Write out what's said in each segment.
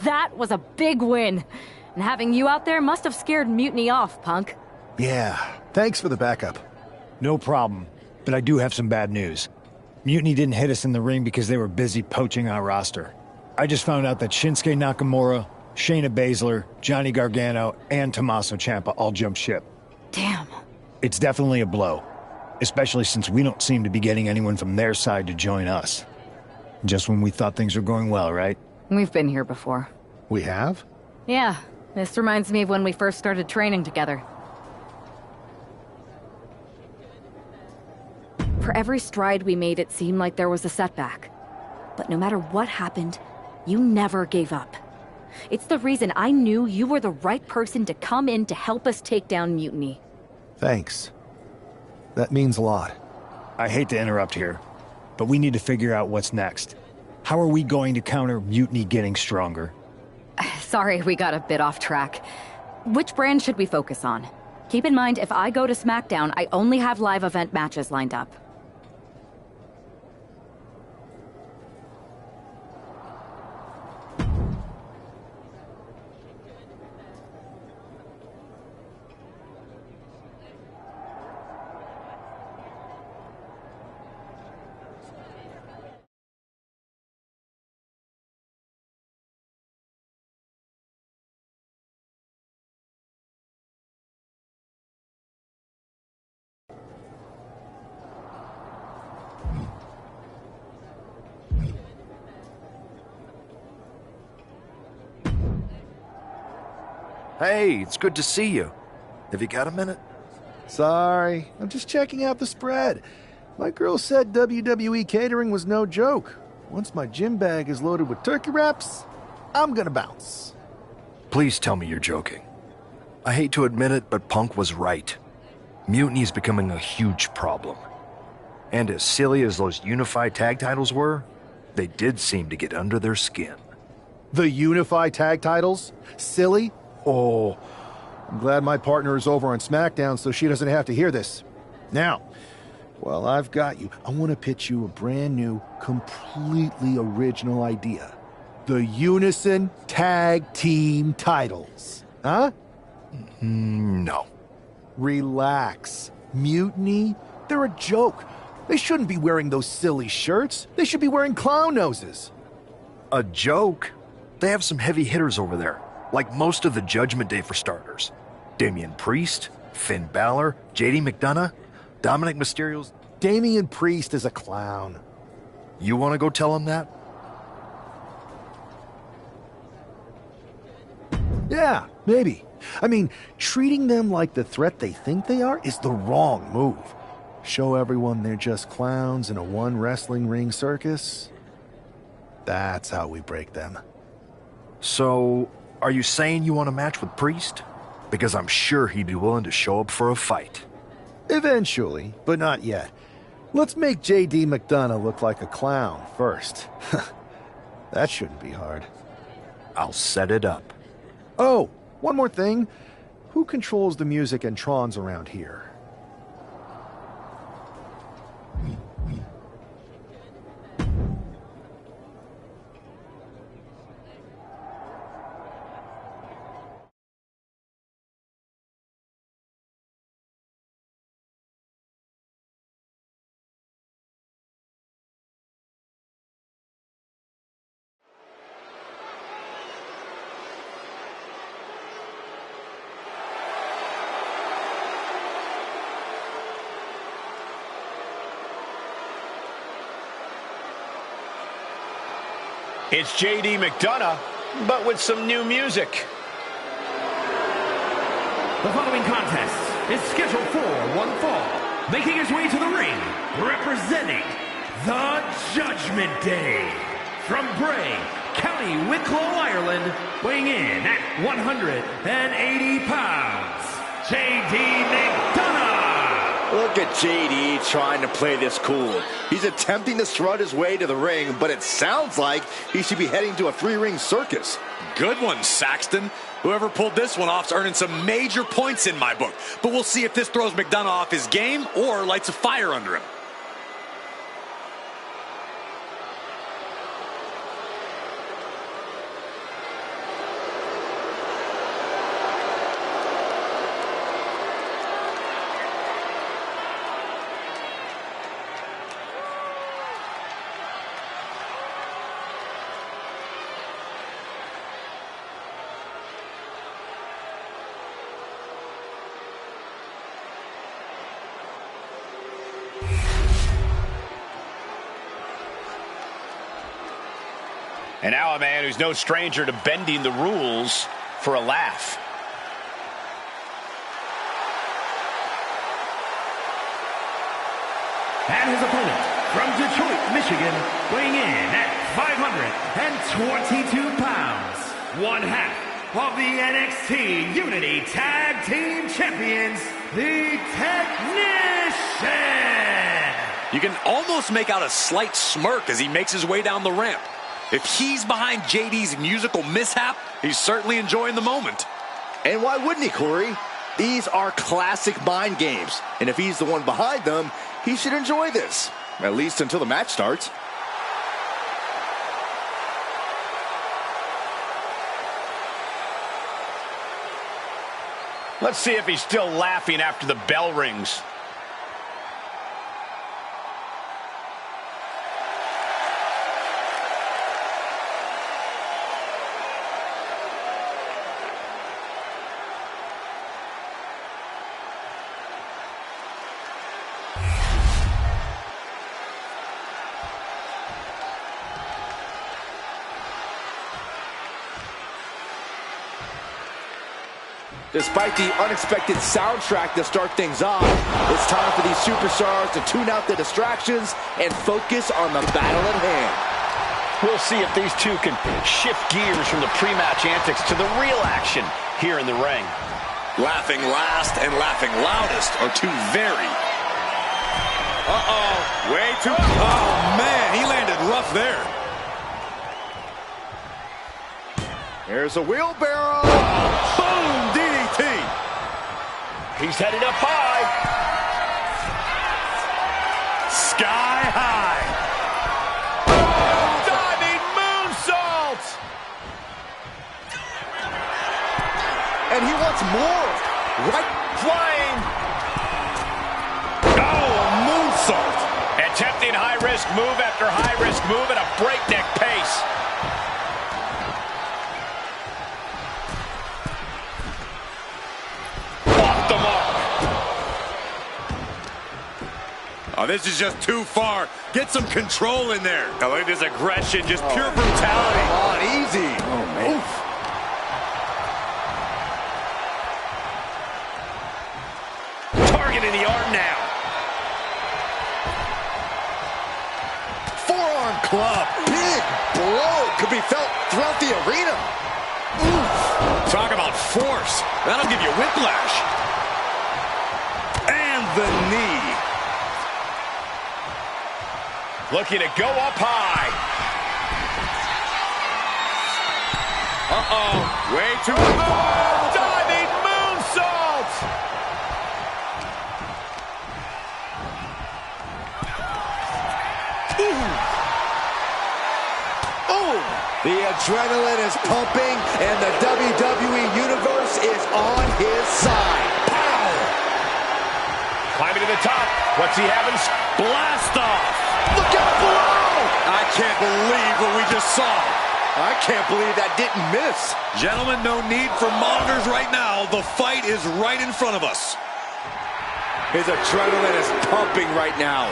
That was a big win. And having you out there must have scared Mutiny off, Punk. Yeah, thanks for the backup. No problem, but I do have some bad news. Mutiny didn't hit us in the ring because they were busy poaching our roster. I just found out that Shinsuke Nakamura, Shayna Baszler, Johnny Gargano, and Tommaso Ciampa all jumped ship. Damn. It's definitely a blow, especially since we don't seem to be getting anyone from their side to join us. Just when we thought things were going well, right? We've been here before. We have? Yeah, this reminds me of when we first started training together. For every stride we made, it seemed like there was a setback. But no matter what happened, you never gave up. It's the reason I knew you were the right person to come in to help us take down Mutiny. Thanks. That means a lot. I hate to interrupt here, but we need to figure out what's next. How are we going to counter Mutiny getting stronger? Sorry, we got a bit off track. Which brand should we focus on? Keep in mind, if I go to SmackDown, I only have live event matches lined up. Hey, it's good to see you. Have you got a minute? Sorry, I'm just checking out the spread. My girl said WWE catering was no joke. Once my gym bag is loaded with turkey wraps, I'm gonna bounce. Please tell me you're joking. I hate to admit it, but Punk was right. Mutiny is becoming a huge problem. And as silly as those unified tag titles were, they did seem to get under their skin. The unified tag titles? Silly? Oh, I'm glad my partner is over on SmackDown so she doesn't have to hear this. Now, while I've got you, I want to pitch you a brand new, completely original idea. The Unison Tag Team titles. Huh? No. Relax. Mutiny? They're a joke. They shouldn't be wearing those silly shirts. They should be wearing clown noses. A joke? They have some heavy hitters over there. Like most of the Judgment Day for starters. Damian Priest, Finn Balor, JD McDonough, Dominic Mysterio's... Damian Priest is a clown. You want to go tell him that? Yeah, maybe. I mean, treating them like the threat they think they are is the wrong move. Show everyone they're just clowns in a one wrestling ring circus. That's how we break them. So... are you saying you want a match with Priest? Because I'm sure he'd be willing to show up for a fight. Eventually, but not yet. Let's make JD McDonough look like a clown first. That shouldn't be hard. I'll set it up. Oh, one more thing. Who controls the music and trons around here? It's JD McDonough, but with some new music. The following contest is scheduled for one fall. Making his way to the ring, representing the Judgment Day. From Bray, County Wicklow, Ireland, weighing in at 180 pounds, JD McDonough. Look at JD trying to play this cool. He's attempting to strut his way to the ring, but it sounds like he should be heading to a three-ring circus. Good one, Saxton. Whoever pulled this one off's earning some major points in my book. But we'll see if this throws McDonough off his game or lights a fire under him. And now a man who's no stranger to bending the rules for a laugh. And his opponent from Detroit, Michigan, weighing in at 522 pounds, one half of the NXT Unity Tag Team Champions, the Technician. You can almost make out a slight smirk as he makes his way down the ramp. If he's behind JD's musical mishap, he's certainly enjoying the moment. And why wouldn't he, Corey? These are classic mind games. And if he's the one behind them, he should enjoy this. At least until the match starts. Let's see if he's still laughing after the bell rings. Despite the unexpected soundtrack to start things off, it's time for these superstars to tune out the distractions and focus on the battle at hand. We'll see if these two can shift gears from the pre-match antics to the real action here in the ring. Laughing last and laughing loudest are two very... way too... Oh, man, he landed rough there. There's a wheelbarrow. Boom, DDT. He's headed up high. Sky high. Diving moonsault. And he wants more. Right. Flying. Oh, a moonsault. Attempting high-risk move after high-risk move at a breakneck pace. Off the mark. Oh, this is just too far. Get some control in there. Now look at this aggression, just pure brutality. Come on, easy. Oh, man. Oof. Targeting the arm now. Forearm club. Big blow. Could be felt throughout the arena. Oof. Talk about force. That'll give you whiplash. And the knee. Looking to go up high. Uh-oh. Way too... Diving moonsault. Oh, the adrenaline is pumping, and the WWE Universe is on his side. Pow! Climbing to the top. What's he having? Blast off. Look out below! I can't believe what we just saw. I can't believe that didn't miss. Gentlemen, no need for monitors right now. The fight is right in front of us. His adrenaline is pumping right now.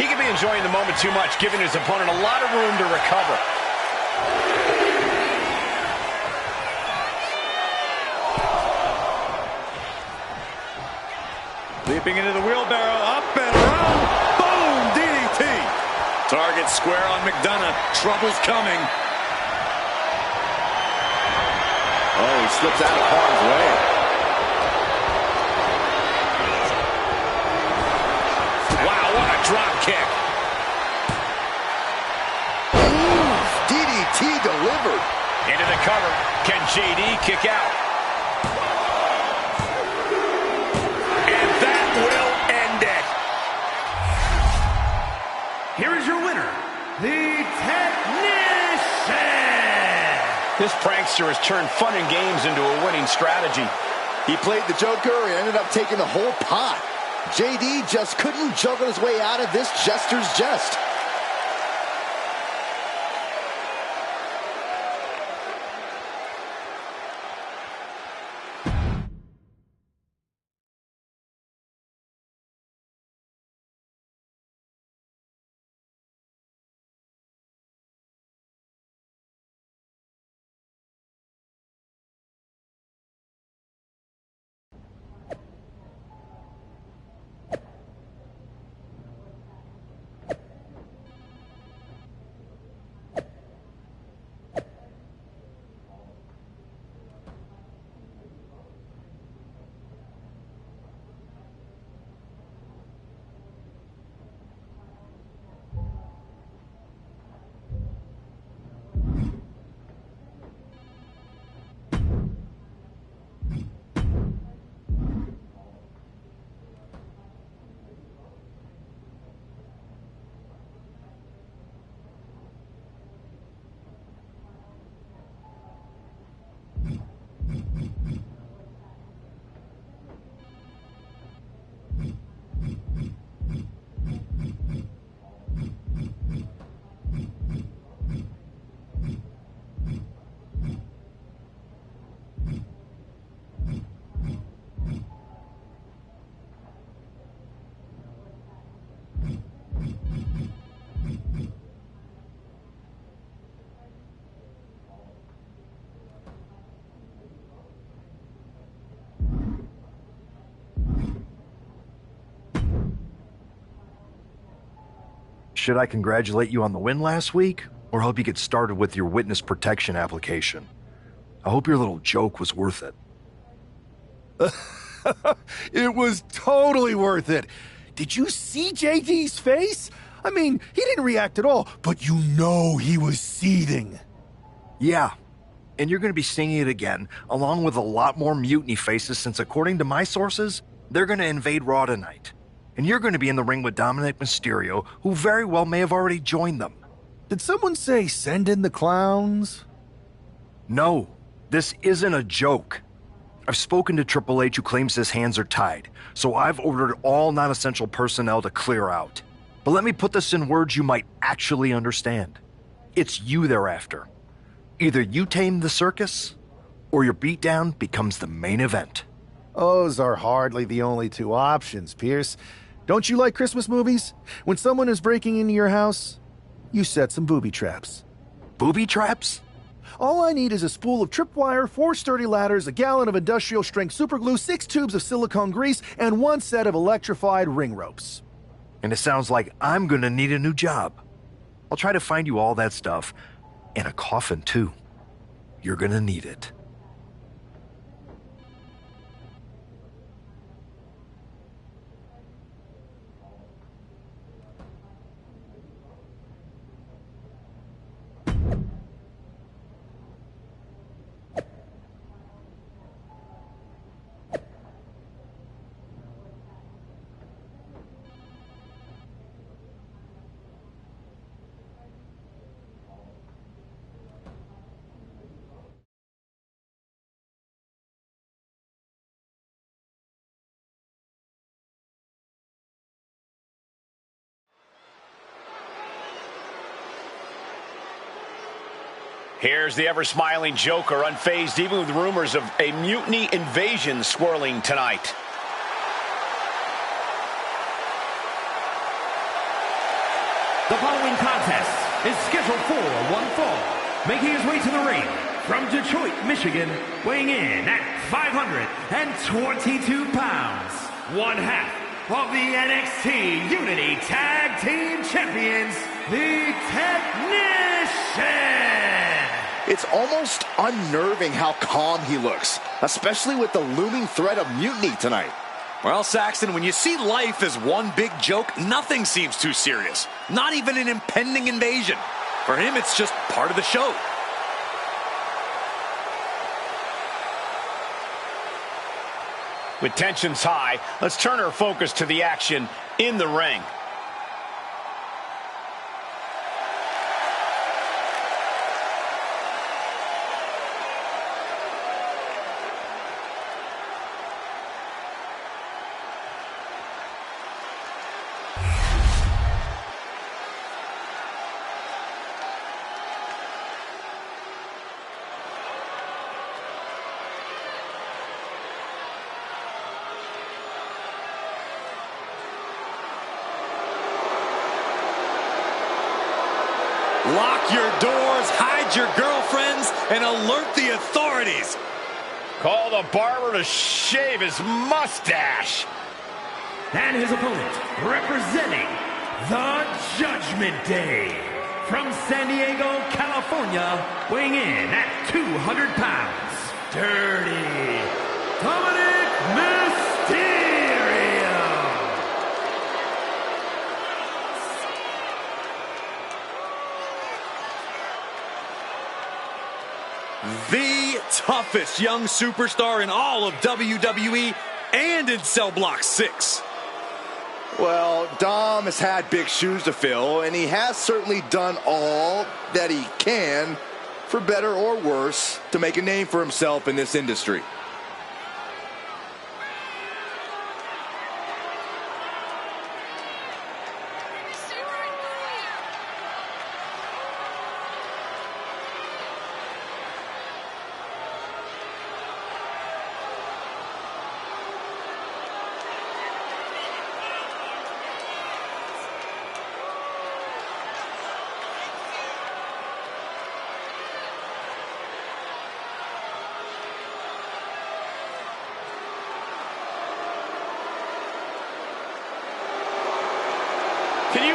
He could be enjoying the moment too much, giving his opponent a lot of room to recover. Leaping into the wheelbarrow, up and around. Boom, DDT. Target square on McDonough. Trouble's coming. Oh, he slips out of harm's way. Wow, what a drop kick. Ooh, DDT delivered. Into the cover. Can JD kick out? And that will end it. Here is your winner, the Technician. This prankster has turned fun and games into a winning strategy. He played the Joker and ended up taking the whole pot. JD just couldn't juggle his way out of this jester's jest. Should I congratulate you on the win last week, or help you get started with your witness protection application? I hope your little joke was worth it. It was totally worth it. Did you see JD's face? I mean, he didn't react at all, but you know he was seething. Yeah, and you're going to be seeing it again, along with a lot more mutiny faces, since according to my sources, they're going to invade Raw tonight. And you're going to be in the ring with Dominic Mysterio, who very well may have already joined them. Did someone say send in the clowns? No, this isn't a joke. I've spoken to Triple H, who claims his hands are tied, so I've ordered all non-essential personnel to clear out. But let me put this in words you might actually understand. It's you they're after. Either you tame the circus, or your beatdown becomes the main event. Those are hardly the only two options, Pierce. Don't you like Christmas movies? When someone is breaking into your house, you set some booby traps. Booby traps? All I need is a spool of tripwire, 4 sturdy ladders, a gallon of industrial-strength superglue, 6 tubes of silicone grease, and 1 set of electrified ring ropes. And it sounds like I'm gonna need a new job. I'll try to find you all that stuff, and a coffin too. You're gonna need it. Here's the ever-smiling Joker, unfazed even with rumors of a mutiny invasion swirling tonight. The following contest is scheduled for one fall. Making his way to the ring from Detroit, Michigan, weighing in at 522 pounds, one half of the NXT Unity Tag Team Champions, the Technician. It's almost unnerving how calm he looks, especially with the looming threat of mutiny tonight. Well, Saxton, when you see life as one big joke, nothing seems too serious. Not even an impending invasion. For him, it's just part of the show. With tensions high, let's turn our focus to the action in the ring. Lock your doors, hide your girlfriends, and alert the authorities. Call the barber to shave his mustache. And his opponent, representing the Judgment Day, from San Diego, California, weighing in at 200 pounds, Dirty Dominic Mysterio. The toughest young superstar in all of WWE and in Cell Block 6. Well, Dom has had big shoes to fill, and he has certainly done all that he can, for better or worse, to make a name for himself in this industry.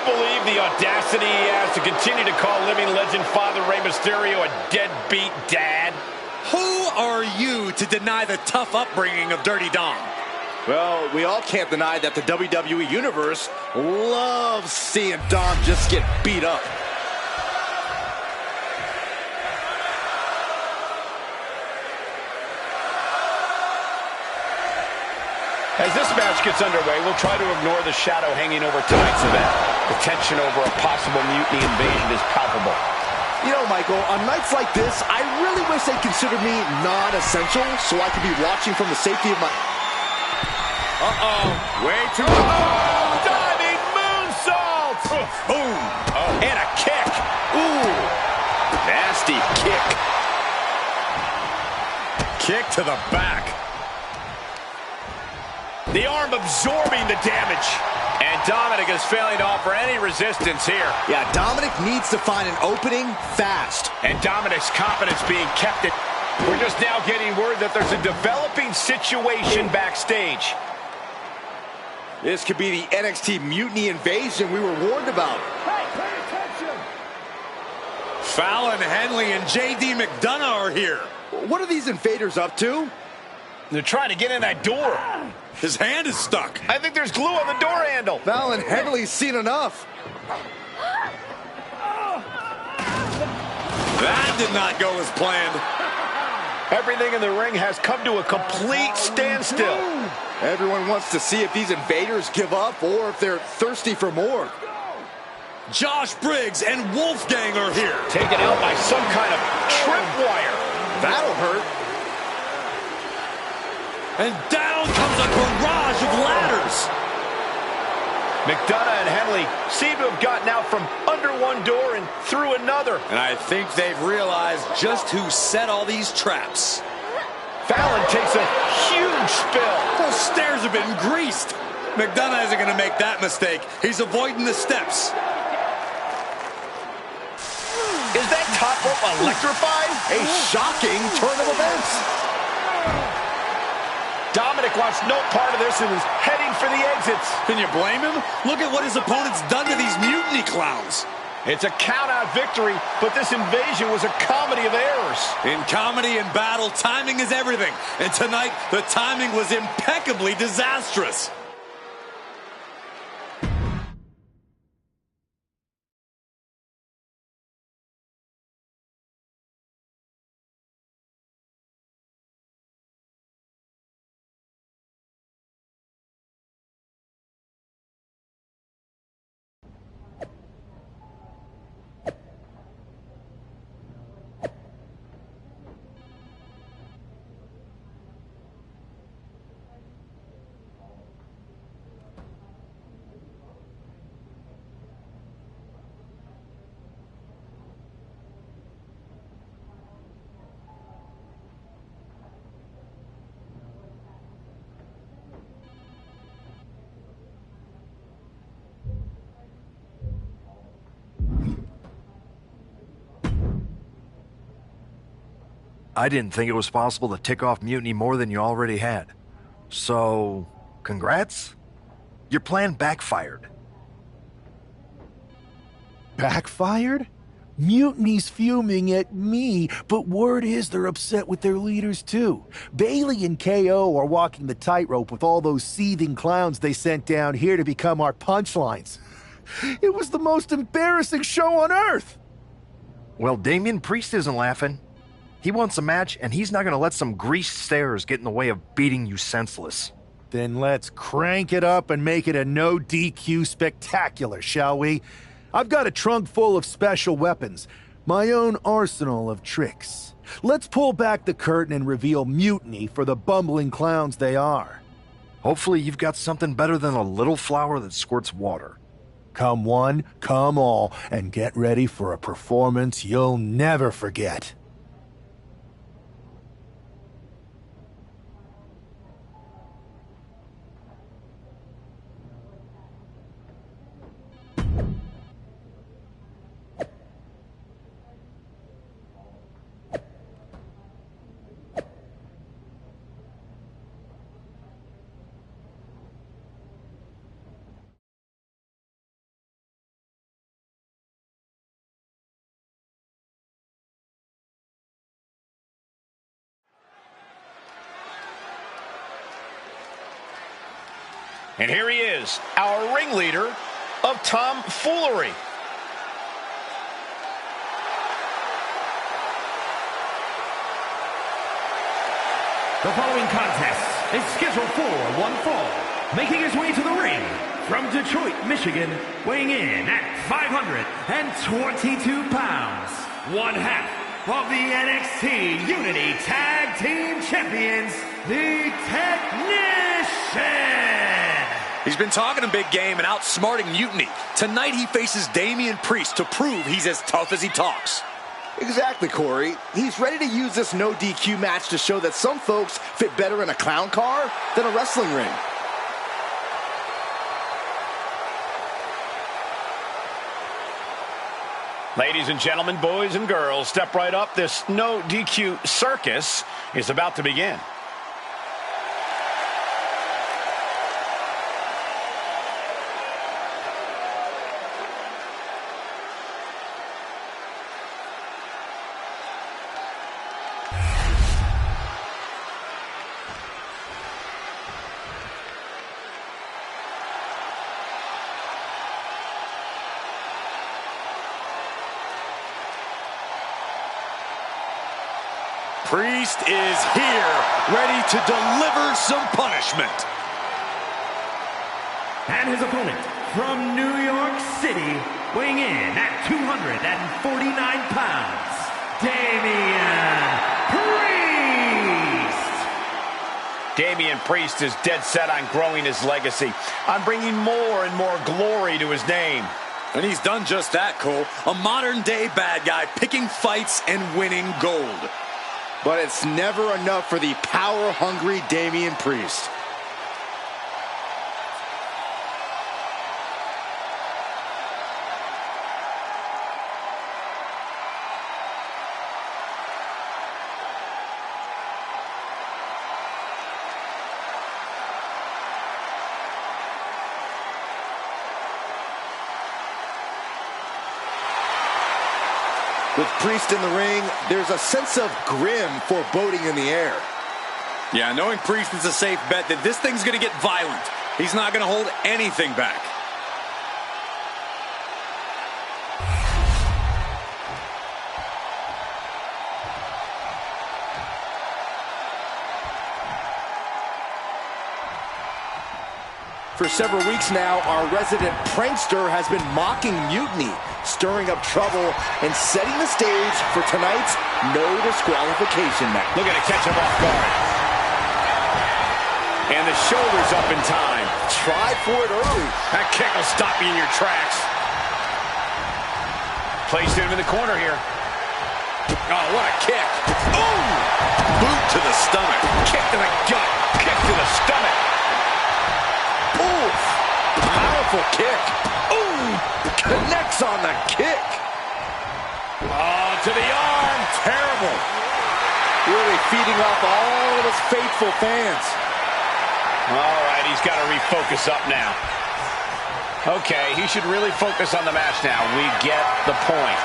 believe the audacity he has to continue to call living legend Father Rey Mysterio a deadbeat dad? Who are you to deny the tough upbringing of Dirty Dom? Well, we all can't deny that the WWE Universe loves seeing Dom just get beat up. As this match gets underway, we'll try to ignore the shadow hanging over tonight's event. The tension over a possible mutiny invasion is palpable. You know, Michael, on nights like this, I really wish they'd consider me non-essential so I could be watching from the safety of my... Way too... Diving moonsault! Boom! And a kick. Ooh, nasty kick. Kick to the back. The arm absorbing the damage. And Dominic is failing to offer any resistance here. Yeah, Dominic needs to find an opening fast. And Dominic's confidence being kept. We're just now getting word that there's a developing situation backstage. This could be the NXT Mutiny Invasion we were warned about. Hey, pay attention! Fallon Henley and J.D. McDonough are here. What are these invaders up to? They're trying to get in that door. His hand is stuck. I think there's glue on the door handle. Fallon Henley's seen enough. That did not go as planned. Everything in the ring has come to a complete standstill. Everyone wants to see if these invaders give up or if they're thirsty for more. Josh Briggs and Wolfgang are here. Taken out by some kind of tripwire. That'll hurt. And down comes a barrage of ladders. McDonough and Henley seem to have gotten out from under one door and through another. And I think they've realized just who set all these traps. Fallon takes a huge spill. Those stairs have been greased. McDonough isn't going to make that mistake. He's avoiding the steps. Is that top rope electrified? A shocking turn of events. Dominic wants no part of this and is heading for the exits. Can you blame him? Look at what his opponent's done to these mutiny clowns. It's a count-out victory, but this invasion was a comedy of errors. In comedy and battle, timing is everything. And tonight, the timing was impeccably disastrous. I didn't think it was possible to tick off Mutiny more than you already had. So, congrats? Your plan backfired. Backfired? Mutiny's fuming at me, but word is they're upset with their leaders too. Bailey and KO are walking the tightrope with all those seething clowns they sent down here to become our punchlines. It was the most embarrassing show on earth! Well, Damian Priest isn't laughing. He wants a match, and he's not going to let some greased stairs get in the way of beating you senseless. Then let's crank it up and make it a no DQ spectacular, shall we? I've got a trunk full of special weapons, my own arsenal of tricks. Let's pull back the curtain and reveal Mutiny for the bumbling clowns they are. Hopefully you've got something better than a little flower that squirts water. Come one, come all, and get ready for a performance you'll never forget. And here he is, our ringleader of tomfoolery. The following contest is scheduled for one fall. Making his way to the ring from Detroit, Michigan, weighing in at 522 pounds, one half of the NXT Unity Tag Team Champions, the Technician. He's been talking a big game and outsmarting Mutiny. Tonight he faces Damian Priest to prove he's as tough as he talks. Exactly, Corey. He's ready to use this no DQ match to show that some folks fit better in a clown car than a wrestling ring. Ladies and gentlemen, boys and girls, step right up. This no DQ circus is about to begin. Priest is here, ready to deliver some punishment. And his opponent from New York City, weighing in at 249 pounds, Damian Priest. Damian Priest is dead set on growing his legacy, on bringing more and more glory to his name. And he's done just that, Cole. A modern-day bad guy picking fights and winning gold. But it's never enough for the power-hungry Damian Priest. With Priest in the ring, there's a sense of grim foreboding in the air. Yeah, knowing Priest is a safe bet that this thing's going to get violent. He's not going to hold anything back. For several weeks now, our resident prankster has been mocking Mutiny, stirring up trouble, and setting the stage for tonight's no disqualification match. Looking to catch him off guard. And the shoulder's up in time. Tried for it early. That kick will stop you in your tracks. Placed him in the corner here. Oh, what a kick. Ooh! Boot to the stomach. Kick to the gut. Kick to the stomach. Ooh! Powerful kick. Ooh! Connects on the kick. Oh, to the arm. Terrible. Really feeding off all of his faithful fans. All right, he's got to refocus up now. Okay, he should really focus on the match now. We get the point.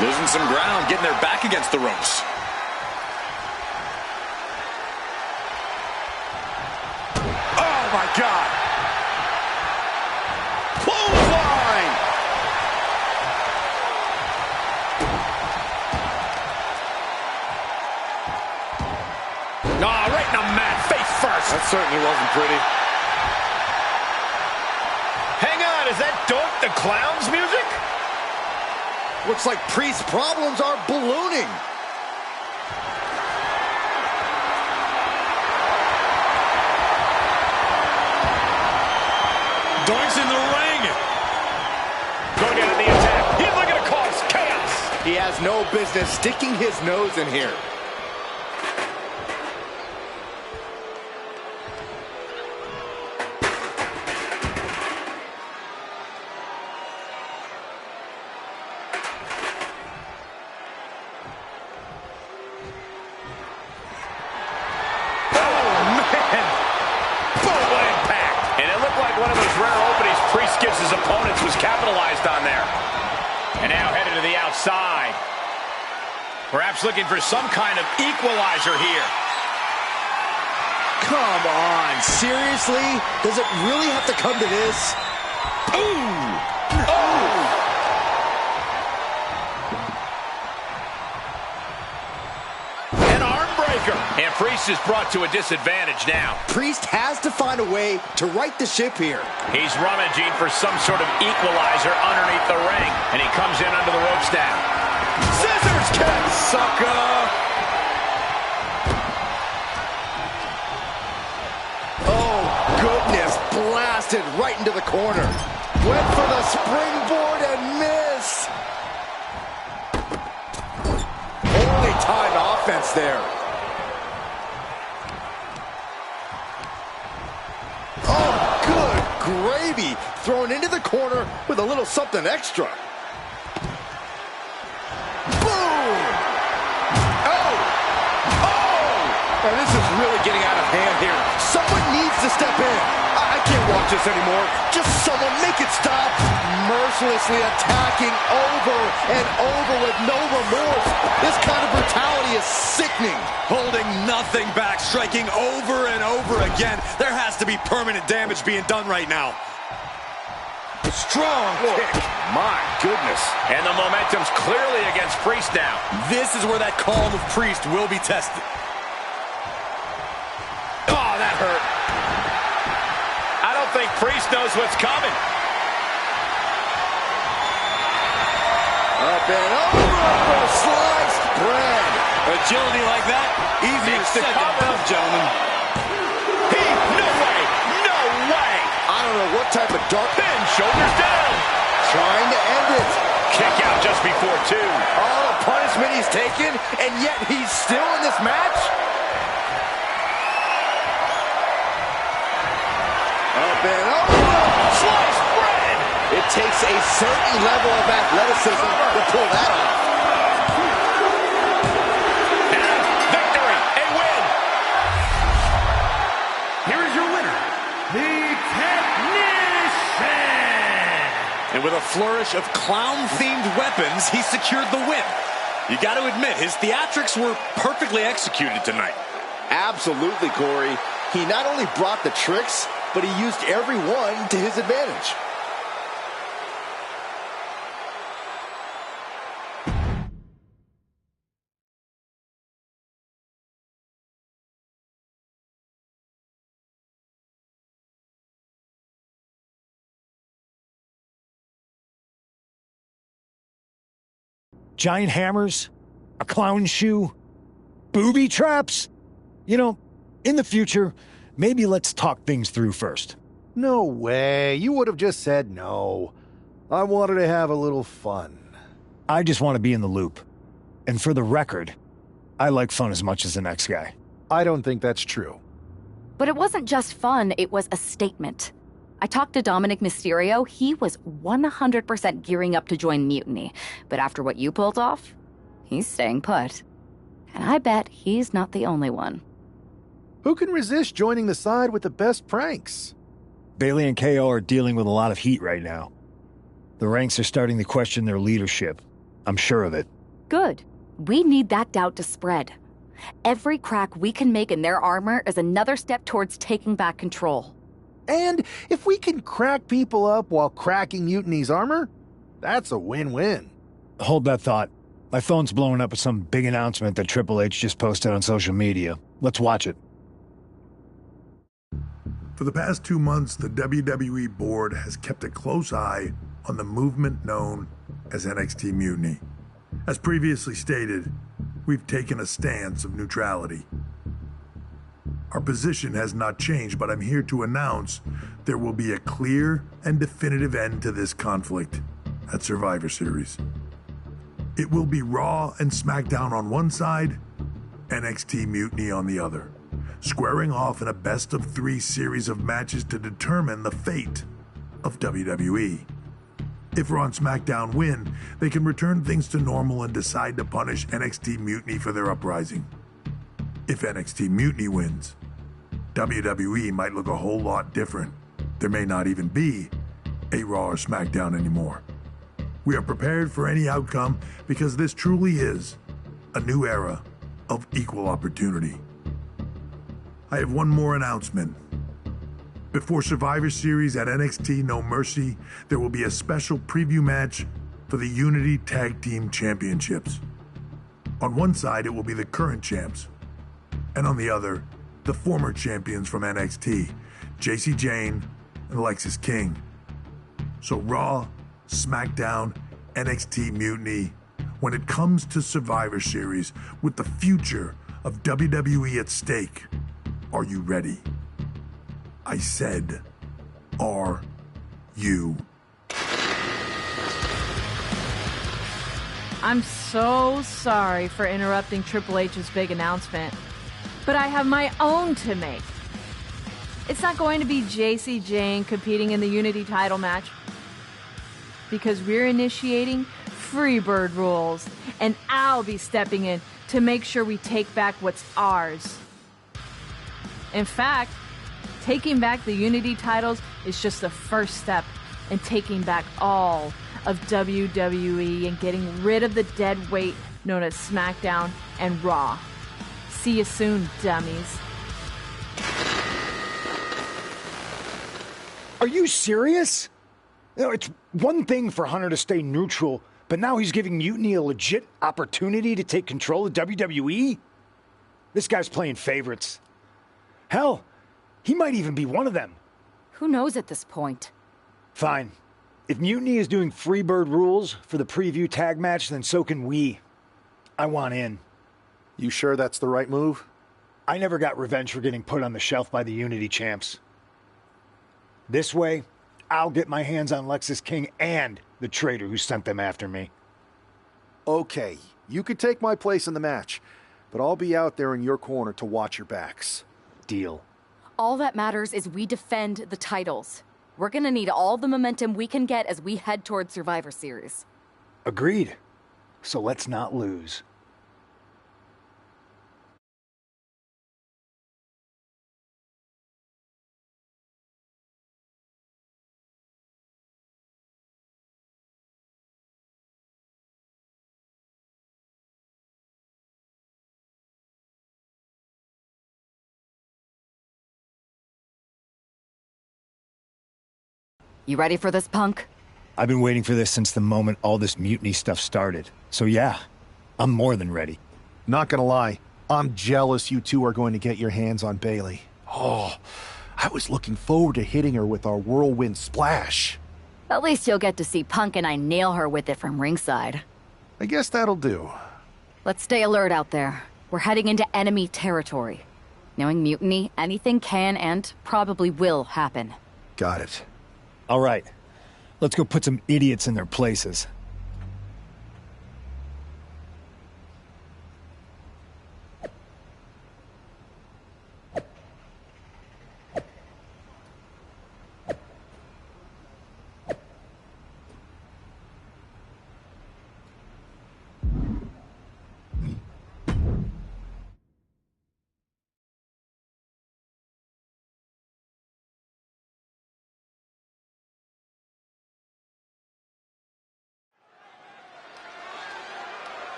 Losing some ground, getting their back against the ropes. Oh, my God. Clothesline. Oh, right in the mat, face first. That certainly wasn't pretty. Hang on, is that Dope the Clown's music? Looks like Priest's problems are ballooning. Doink's in the ring. Going down the attack. He's looking to cause chaos. He has no business sticking his nose in here. One of those rare openings Priest gives his opponents was capitalized on there. And now headed to the outside. Perhaps looking for some kind of equalizer here. Come on, seriously? Does it really have to come to this? Ooh! Oh! An arm breaker. And Priest is brought to a disadvantage now. Priest has to find a way to right the ship here. He's rummaging for some sort of equalizer underneath the ring. And he comes in under the ropes now. Scissors kick, sucker! Oh, goodness. Blasted right into the corner. Went for the springboard and missed. Only timed offense there. Oh, good gravy. Thrown into the corner with a little something extra. Boom! Oh! Oh! And this is really getting out of hand here. Someone needs to step in. I can't watch this anymore. Just someone make it stop. Mercilessly attacking over and over with no remorse. This kind of brutality is sickening. Holding nothing back, striking over and over again. There has to be permanent damage being done right now. Strong kick. My goodness. And the momentum's clearly against Priest now. This is where that calm of Priest will be tested. Oh, that hurt. I don't think Priest knows what's coming. Up and over for sliced bread. Agility like that, easier said than done, gentlemen. No way! No way! I don't know what type of dark... Then shoulders down. Trying to end it. Kick out just before 2. All the punishment he's taken, and yet he's still in this match? Up and over. Sliced bread. It takes a certain level of athleticism to pull that off. And victory, a win. Here is your winner, the Technician. And with a flourish of clown-themed weapons, he secured the win. You got to admit, his theatrics were perfectly executed tonight. Absolutely, Corey. He not only brought the tricks, but he used every one to his advantage. Giant hammers, a clown shoe, booby traps. You know, in the future, maybe let's talk things through first. No way. You would have just said no. I wanted to have a little fun. I just want to be in the loop. And for the record, I like fun as much as the next guy. I don't think that's true. But it wasn't just fun, it was a statement. I talked to Dominic Mysterio. He was 100% gearing up to join Mutiny. But after what you pulled off, he's staying put. And I bet he's not the only one. Who can resist joining the side with the best pranks? Bailey and KO are dealing with a lot of heat right now. The ranks are starting to question their leadership. I'm sure of it. Good. We need that doubt to spread. Every crack we can make in their armor is another step towards taking back control. And if we can crack people up while cracking Mutiny's armor, that's a win-win. Hold that thought. My phone's blowing up with some big announcement that Triple H just posted on social media. Let's watch it. For the past 2 months, the WWE board has kept a close eye on the movement known as NXT Mutiny. As previously stated, we've taken a stance of neutrality. Our position has not changed, but I'm here to announce there will be a clear and definitive end to this conflict at Survivor Series. It will be Raw and SmackDown on one side, NXT Mutiny on the other, squaring off in a best-of-3 series of matches to determine the fate of WWE. If Raw and SmackDown win, they can return things to normal and decide to punish NXT Mutiny for their uprising. If NXT Mutiny wins, WWE might look a whole lot different. There may not even be a Raw or SmackDown anymore. We are prepared for any outcome because this truly is a new era of equal opportunity. I have one more announcement. Before Survivor Series at NXT No Mercy, there will be a special preview match for the Unity Tag Team Championships. On one side, it will be the current champs, and on the other, the former champions from NXT, JC Jane and Alexis King. So Raw, SmackDown, NXT Mutiny, when it comes to Survivor Series with the future of WWE at stake, are you ready? I said, are you? I'm so sorry for interrupting Triple H's big announcement, but I have my own to make. It's not going to be JC Jane competing in the Unity title match, because we're initiating Freebird rules, and I'll be stepping in to make sure we take back what's ours. In fact, taking back the Unity titles is just the first step in taking back all of WWE and getting rid of the dead weight known as SmackDown and Raw. See you soon, dummies. Are you serious? You know, it's one thing for Hunter to stay neutral, but now he's giving Mutiny a legit opportunity to take control of WWE? This guy's playing favorites. Hell, he might even be one of them. Who knows at this point? Fine. If Mutiny is doing Freebird rules for the preview tag match, then so can we. I want in. You sure that's the right move? I never got revenge for getting put on the shelf by the Unity champs. This way, I'll get my hands on Lexis King and the traitor who sent them after me. Okay, you could take my place in the match, but I'll be out there in your corner to watch your backs. Deal. All that matters is we defend the titles. We're gonna need all the momentum we can get as we head toward Survivor Series. Agreed. So let's not lose. You ready for this, Punk? I've been waiting for this since the moment all this mutiny stuff started. So yeah, I'm more than ready. Not gonna lie, I'm jealous you two are going to get your hands on Bayley. Oh, I was looking forward to hitting her with our whirlwind splash. At least you'll get to see Punk and I nail her with it from ringside. I guess that'll do. Let's stay alert out there. We're heading into enemy territory. Knowing Mutiny, anything can and probably will happen. Got it. All right, let's go put some idiots in their places.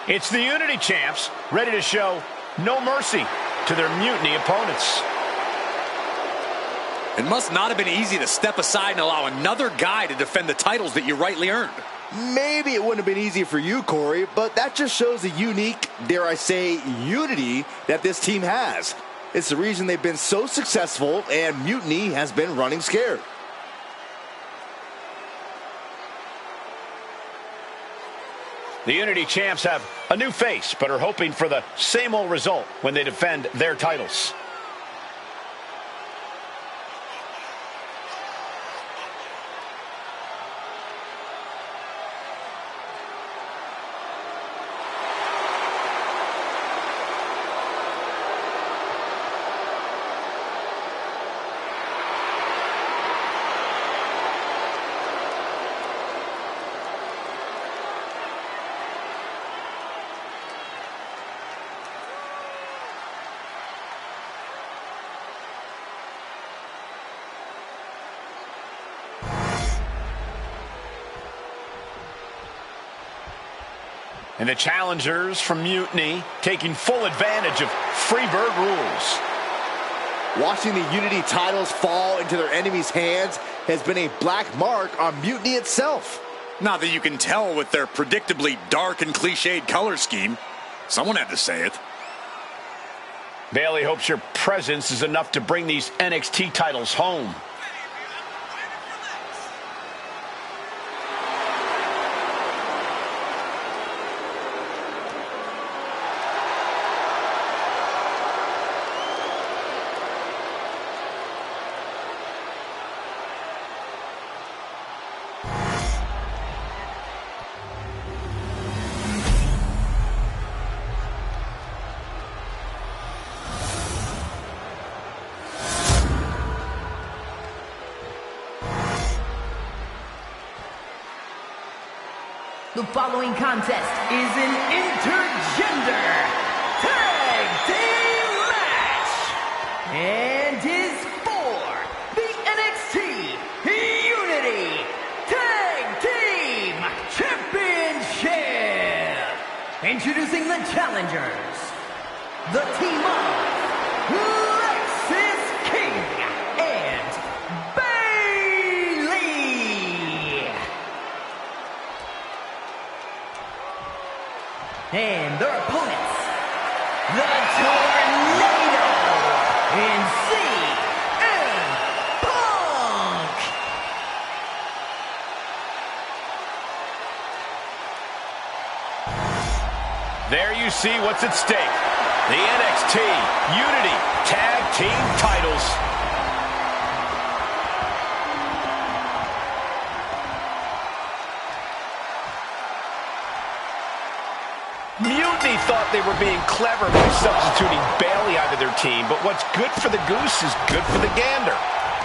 It's the Unity champs, ready to show no mercy to their Mutiny opponents. It must not have been easy to step aside and allow another guy to defend the titles that you rightly earned. Maybe it wouldn't have been easy for you, Corey, but that just shows the unique, dare I say, unity that this team has. It's the reason they've been so successful, and Mutiny has been running scared. The Unity champs have a new face, but are hoping for the same old result when they defend their titles. And the challengers from Mutiny taking full advantage of Freebird rules. Watching the Unity titles fall into their enemies' hands has been a black mark on Mutiny itself. Not that you can tell with their predictably dark and cliched color scheme. Someone had to say it. Bayley hopes your presence is enough to bring these NXT titles home. The following contest is an intergender tag team match and is for the NXT Unity Tag Team Championship. Introducing the challengers, the team of Lexis King and and their opponents, the Tornado and CM Punk. There you see what's at stake. The NXT Unity Tag Team titles. Mutiny thought they were being clever by substituting Bayley out of their team, but what's good for the goose is good for the gander.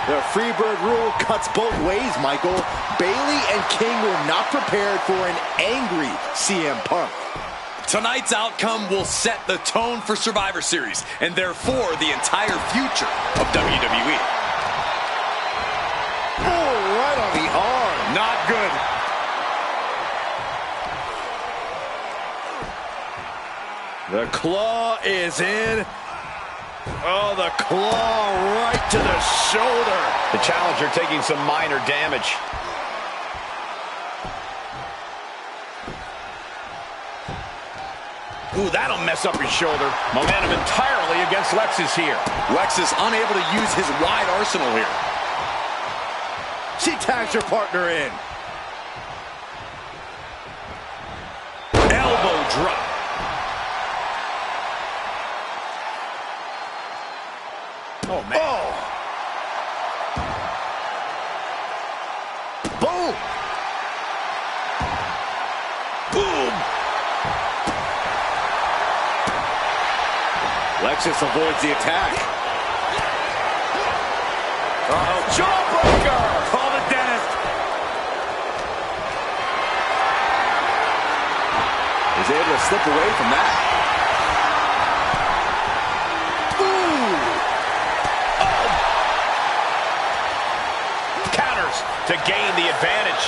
The Freebird rule cuts both ways, Michael. Bayley and King were not prepared for an angry CM Punk. Tonight's outcome will set the tone for Survivor Series, and therefore the entire future of WWE. Oh, right on the arm. Not good. The claw is in. Oh, the claw right to the shoulder. The challenger taking some minor damage. Ooh, that'll mess up his shoulder. Momentum entirely against Lexis here. Lex is unable to use his wide arsenal here. She tags her partner in. Elbow drop. Oh, man. Oh. Boom. Boom. Lexis avoids the attack. Uh-oh, jawbreaker! Call the dentist. He's able to slip away from that. To gain the advantage.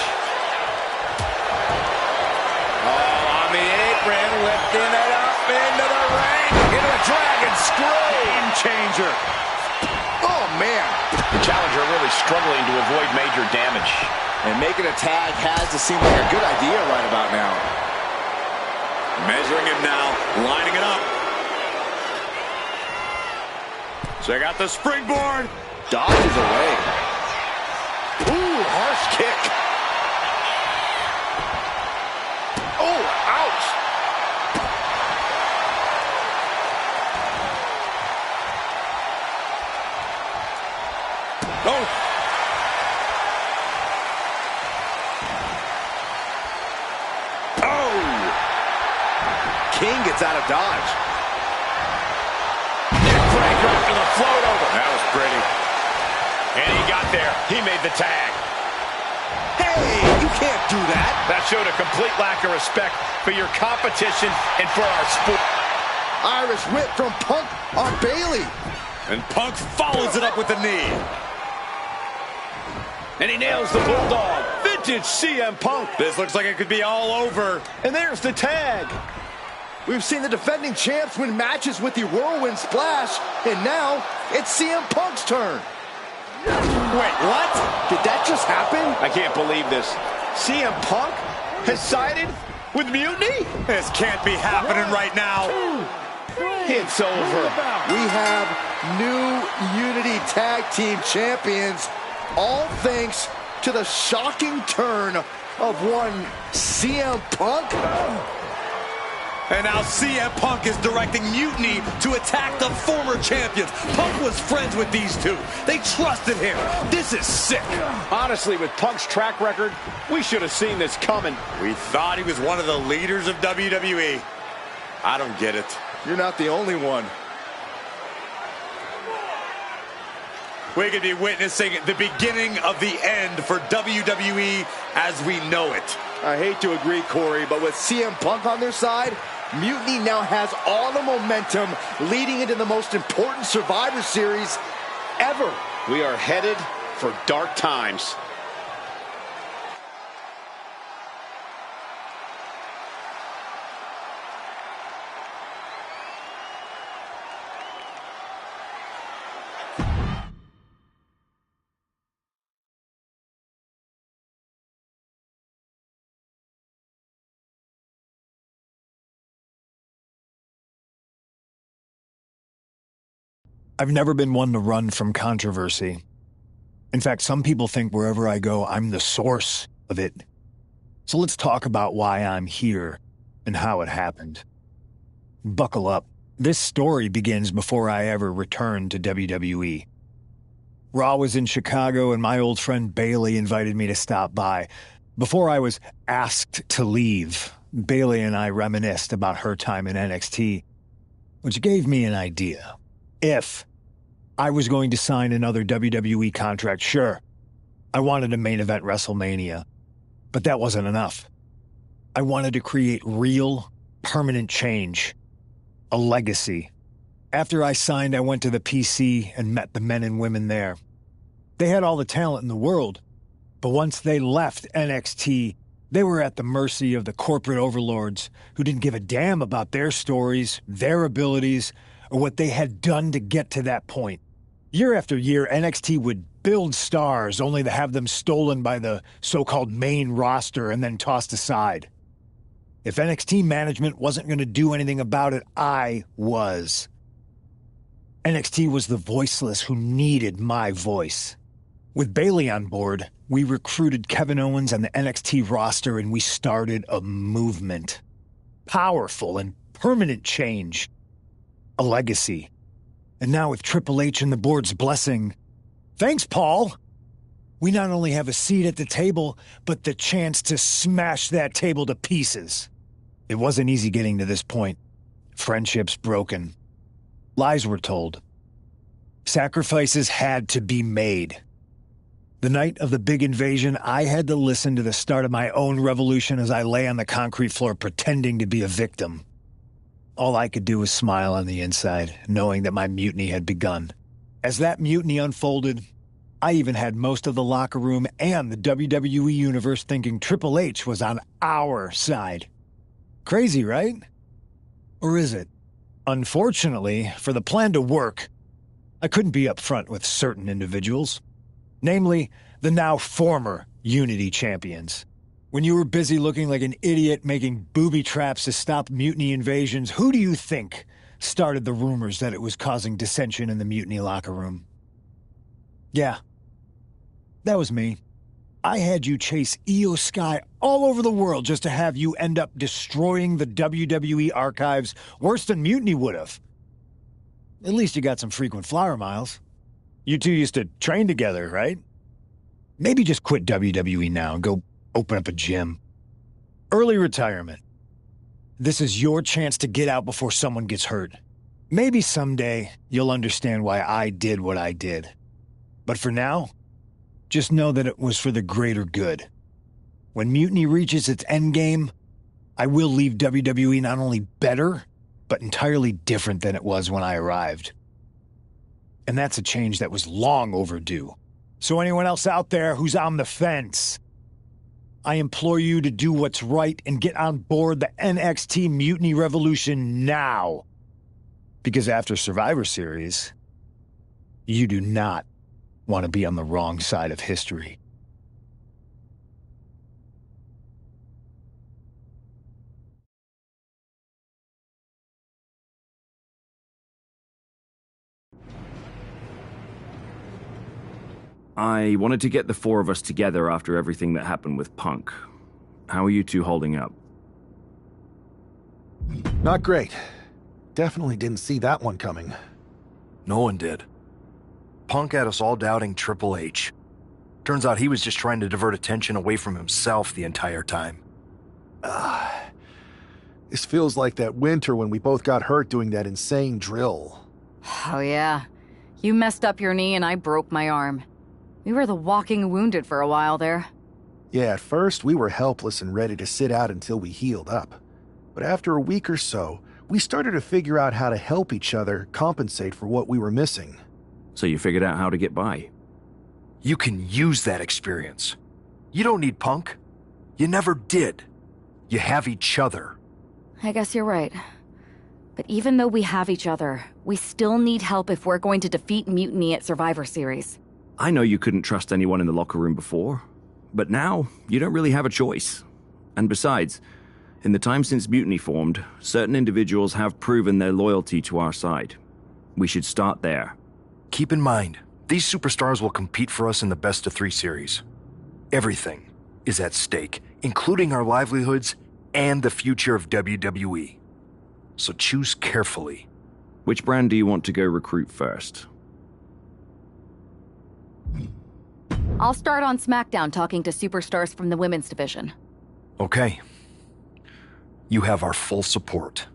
Oh, on the apron, lifting it up into the ring. Into a dragon screw. Game changer. Oh, man. The challenger really struggling to avoid major damage. And making a tag has to seem like a good idea right about now. Measuring him now, lining it up. Check out the springboard. Dodges away. Ooh, harsh kick. Oh, ouch. Oh. Oh. King gets out of dodge. Neckbreaker after the float over. That was pretty. And he got there. He made the tag. Hey, you can't do that. That showed a complete lack of respect for your competition and for our sport. Irish whip from Punk on Bayley. And Punk follows it up with the knee. And he nails the Bulldog. The Vintage CM Punk. This looks like it could be all over. And there's the tag. We've seen the defending champs win matches with the Whirlwind Splash, and now it's CM Punk's turn. Wait, what? Did that just happen? I can't believe this. CM Punk has sided with Mutiny? This can't be happening right now. It's over. We have new Unity Tag Team Champions, all thanks to the shocking turn of one CM Punk. And now CM Punk is directing Mutiny to attack the former champions. Punk was friends with these two. They trusted him. This is sick. Honestly, with Punk's track record, we should have seen this coming. We thought he was one of the leaders of WWE. I don't get it. You're not the only one. We could be witnessing the beginning of the end for WWE as we know it. I hate to agree, Corey, but with CM Punk on their side, Mutiny now has all the momentum leading into the most important Survivor Series ever. We are headed for dark times. I've never been one to run from controversy. In fact, some people think wherever I go, I'm the source of it. So let's talk about why I'm here and how it happened. Buckle up. This story begins before I ever returned to WWE. Raw was in Chicago and my old friend Bailey invited me to stop by. Before I was asked to leave, Bailey and I reminisced about her time in NXT, which gave me an idea. If I was going to sign another WWE contract, sure, I wanted a main event WrestleMania, but that wasn't enough. I wanted to create real, permanent change, a legacy. After I signed, I went to the PC and met the men and women there. They had all the talent in the world, but once they left NXT, they were at the mercy of the corporate overlords who didn't give a damn about their stories, their abilities, or what they had done to get to that point. Year after year, NXT would build stars only to have them stolen by the so-called main roster and then tossed aside. If NXT management wasn't going to do anything about it, I was. NXT was the voiceless who needed my voice. With Bailey on board, we recruited Kevin Owens and the NXT roster and we started a movement. Powerful and permanent change. A legacy. And now with Triple H and the board's blessing, thanks, Paul! We not only have a seat at the table, but the chance to smash that table to pieces. It wasn't easy getting to this point. Friendships broken. Lies were told. Sacrifices had to be made. The night of the big invasion, I had to listen to the start of my own revolution as I lay on the concrete floor pretending to be a victim. All I could do was smile on the inside, knowing that my mutiny had begun. As that mutiny unfolded, I even had most of the locker room and the WWE Universe thinking Triple H was on our side. Crazy, right? Or is it? Unfortunately, for the plan to work, I couldn't be upfront with certain individuals. Namely, the now former Unity champions. When you were busy looking like an idiot making booby traps to stop mutiny invasions, who do you think started the rumors that it was causing dissension in the mutiny locker room? Yeah, that was me. I had you chase Io Sky all over the world just to have you end up destroying the WWE archives worse than Mutiny would have. At least you got some frequent flyer miles. You two used to train together, right? Maybe just quit WWE now and go open up a gym. Early retirement. This is your chance to get out before someone gets hurt. Maybe someday you'll understand why I did what I did. But for now, just know that it was for the greater good. When Mutiny reaches its endgame, I will leave WWE not only better, but entirely different than it was when I arrived. And that's a change that was long overdue. So anyone else out there who's on the fence, I implore you to do what's right and get on board the NXT Mutiny Revolution now. Because after Survivor Series, you do not want to be on the wrong side of history. I wanted to get the four of us together after everything that happened with Punk. How are you two holding up? Not great. Definitely didn't see that one coming. No one did. Punk had us all doubting Triple H. Turns out he was just trying to divert attention away from himself the entire time. This feels like that winter when we both got hurt doing that insane drill. Oh yeah. You messed up your knee and I broke my arm. We were the walking wounded for a while there. Yeah, at first we were helpless and ready to sit out until we healed up. But after a week or so, we started to figure out how to help each other compensate for what we were missing. So you figured out how to get by? You can use that experience. You don't need Punk. You never did. You have each other. I guess you're right. But even though we have each other, we still need help if we're going to defeat Mutiny at Survivor Series. I know you couldn't trust anyone in the locker room before, but now you don't really have a choice. And besides, in the time since Mutiny formed, certain individuals have proven their loyalty to our side. We should start there. Keep in mind, these superstars will compete for us in the best-of-3 series. Everything is at stake, including our livelihoods and the future of WWE. So choose carefully. Which brand do you want to go recruit first? I'll start on SmackDown talking to superstars from the women's division. Okay. You have our full support.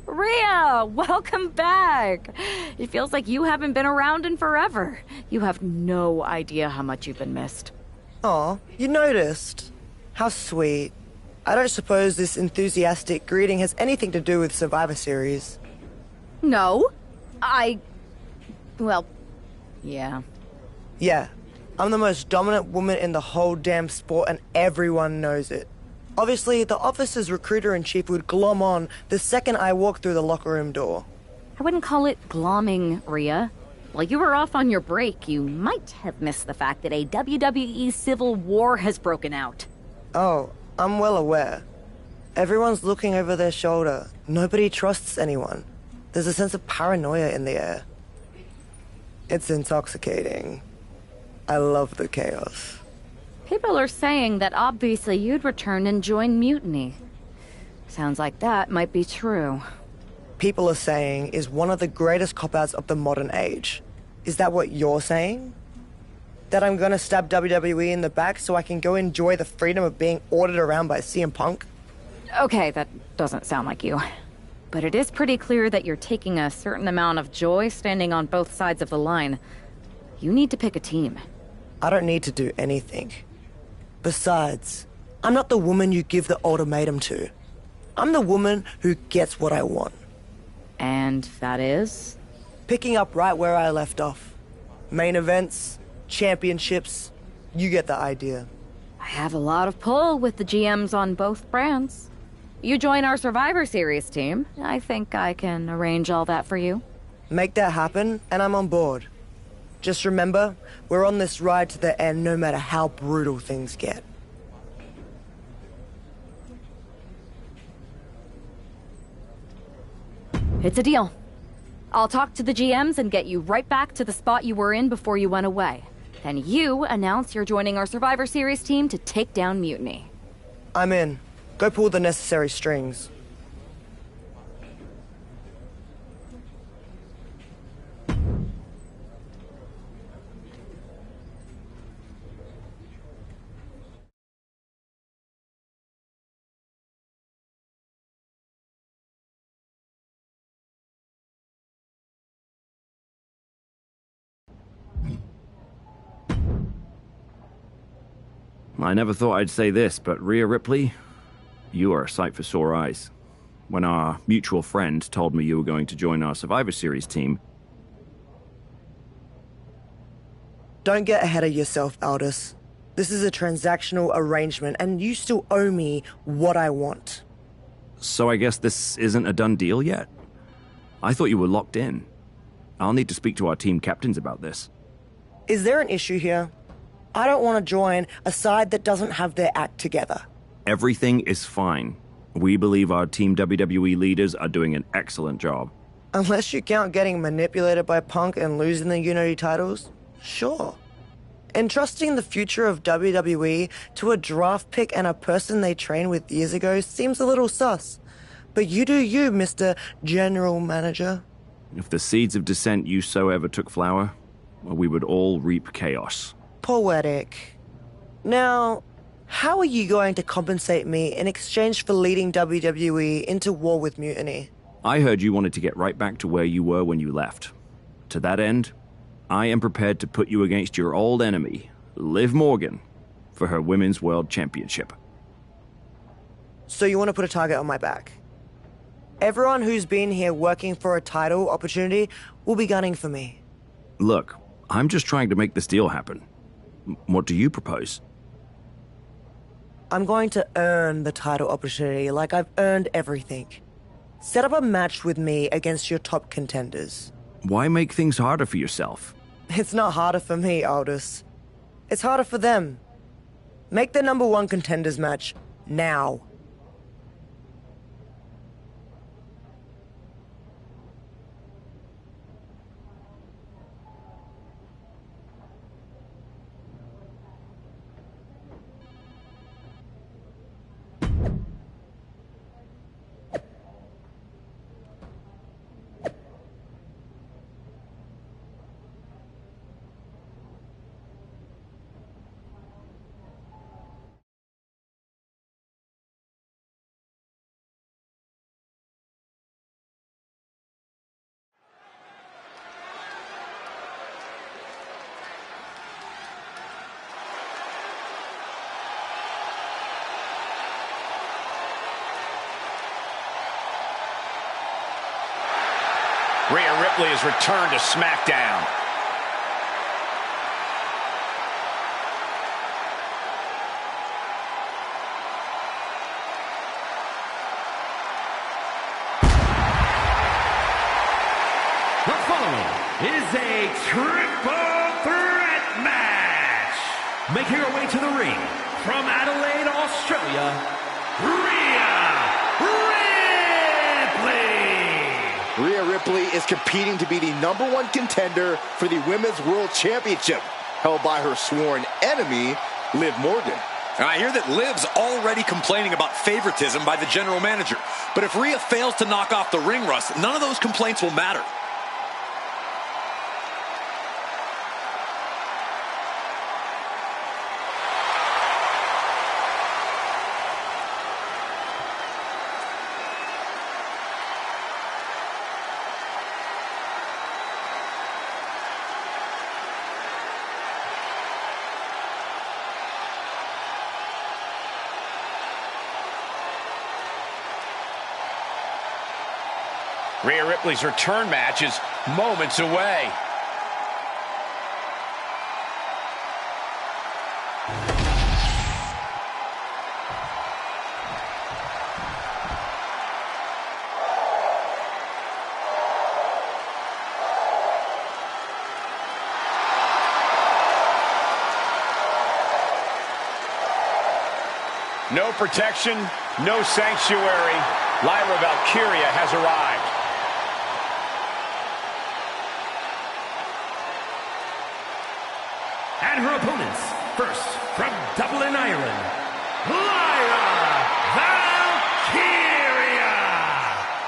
Rhea, welcome back. It feels like you haven't been around in forever. You have no idea how much you've been missed. Aw, you noticed. How sweet. I don't suppose this enthusiastic greeting has anything to do with Survivor Series. No. Well, yeah. Yeah, I'm the most dominant woman in the whole damn sport and everyone knows it. Obviously, the office's recruiter-in-chief would glom on the second I walk through the locker room door. I wouldn't call it glomming, Rhea. While you were off on your break, you might have missed the fact that a WWE civil war has broken out. Oh, I'm well aware. Everyone's looking over their shoulder. Nobody trusts anyone. There's a sense of paranoia in the air. It's intoxicating. I love the chaos. People are saying that obviously you'd return and join Mutiny. Sounds like that might be true. People are saying is one of the greatest cop-outs of the modern age. Is that what you're saying? That I'm gonna stab WWE in the back so I can go enjoy the freedom of being ordered around by CM Punk? Okay, that doesn't sound like you. But it is pretty clear that you're taking a certain amount of joy standing on both sides of the line. You need to pick a team. I don't need to do anything. Besides, I'm not the woman you give the ultimatum to. I'm the woman who gets what I want. And that is? Picking up right where I left off. Main events, championships, you get the idea. I have a lot of pull with the GMs on both brands. You join our Survivor Series team, I think I can arrange all that for you. Make that happen, and I'm on board. Just remember, we're on this ride to the end no matter how brutal things get. It's a deal. I'll talk to the GMs and get you right back to the spot you were in before you went away. Then you announce you're joining our Survivor Series team to take down Mutiny. I'm in. Go pull the necessary strings. I never thought I'd say this, but Rhea Ripley, you are a sight for sore eyes. When our mutual friend told me you were going to join our Survivor Series team... Don't get ahead of yourself, Aldous. This is a transactional arrangement, and you still owe me what I want. So I guess this isn't a done deal yet? I thought you were locked in. I'll need to speak to our team captains about this. Is there an issue here? I don't want to join a side that doesn't have their act together. Everything is fine. We believe our Team WWE leaders are doing an excellent job. Unless you count getting manipulated by Punk and losing the Unity titles, sure. Entrusting the future of WWE to a draft pick and a person they trained with years ago seems a little sus. But you do you, Mr. General Manager. If the seeds of dissent you so ever took flower, well, we would all reap chaos. Poetic. Now, how are you going to compensate me in exchange for leading WWE into war with Mutiny? I heard you wanted to get right back to where you were when you left. To that end, I am prepared to put you against your old enemy, Liv Morgan, for her Women's World Championship. So you want to put a target on my back? Everyone who's been here working for a title opportunity will be gunning for me. Look, I'm just trying to make this deal happen. What do you propose? I'm going to earn the title opportunity like I've earned everything. Set up a match with me against your top contenders. Why make things harder for yourself? It's not harder for me, Aldous. It's harder for them. Make the #1 contenders match now. Rhea Ripley has returned to SmackDown. The following is a triple threat match. Making her way to the ring from Adelaide, Australia, Rhea Ripley is competing to be the #1 contender for the Women's World Championship, held by her sworn enemy, Liv Morgan. I hear that Liv's already complaining about favoritism by the general manager. But if Rhea fails to knock off the ring rust, none of those complaints will matter. Rhea Ripley's return match is moments away. No protection, no sanctuary. Lyra Valkyria has arrived. And her opponents, first from Dublin, Ireland, Lyra Valkyria!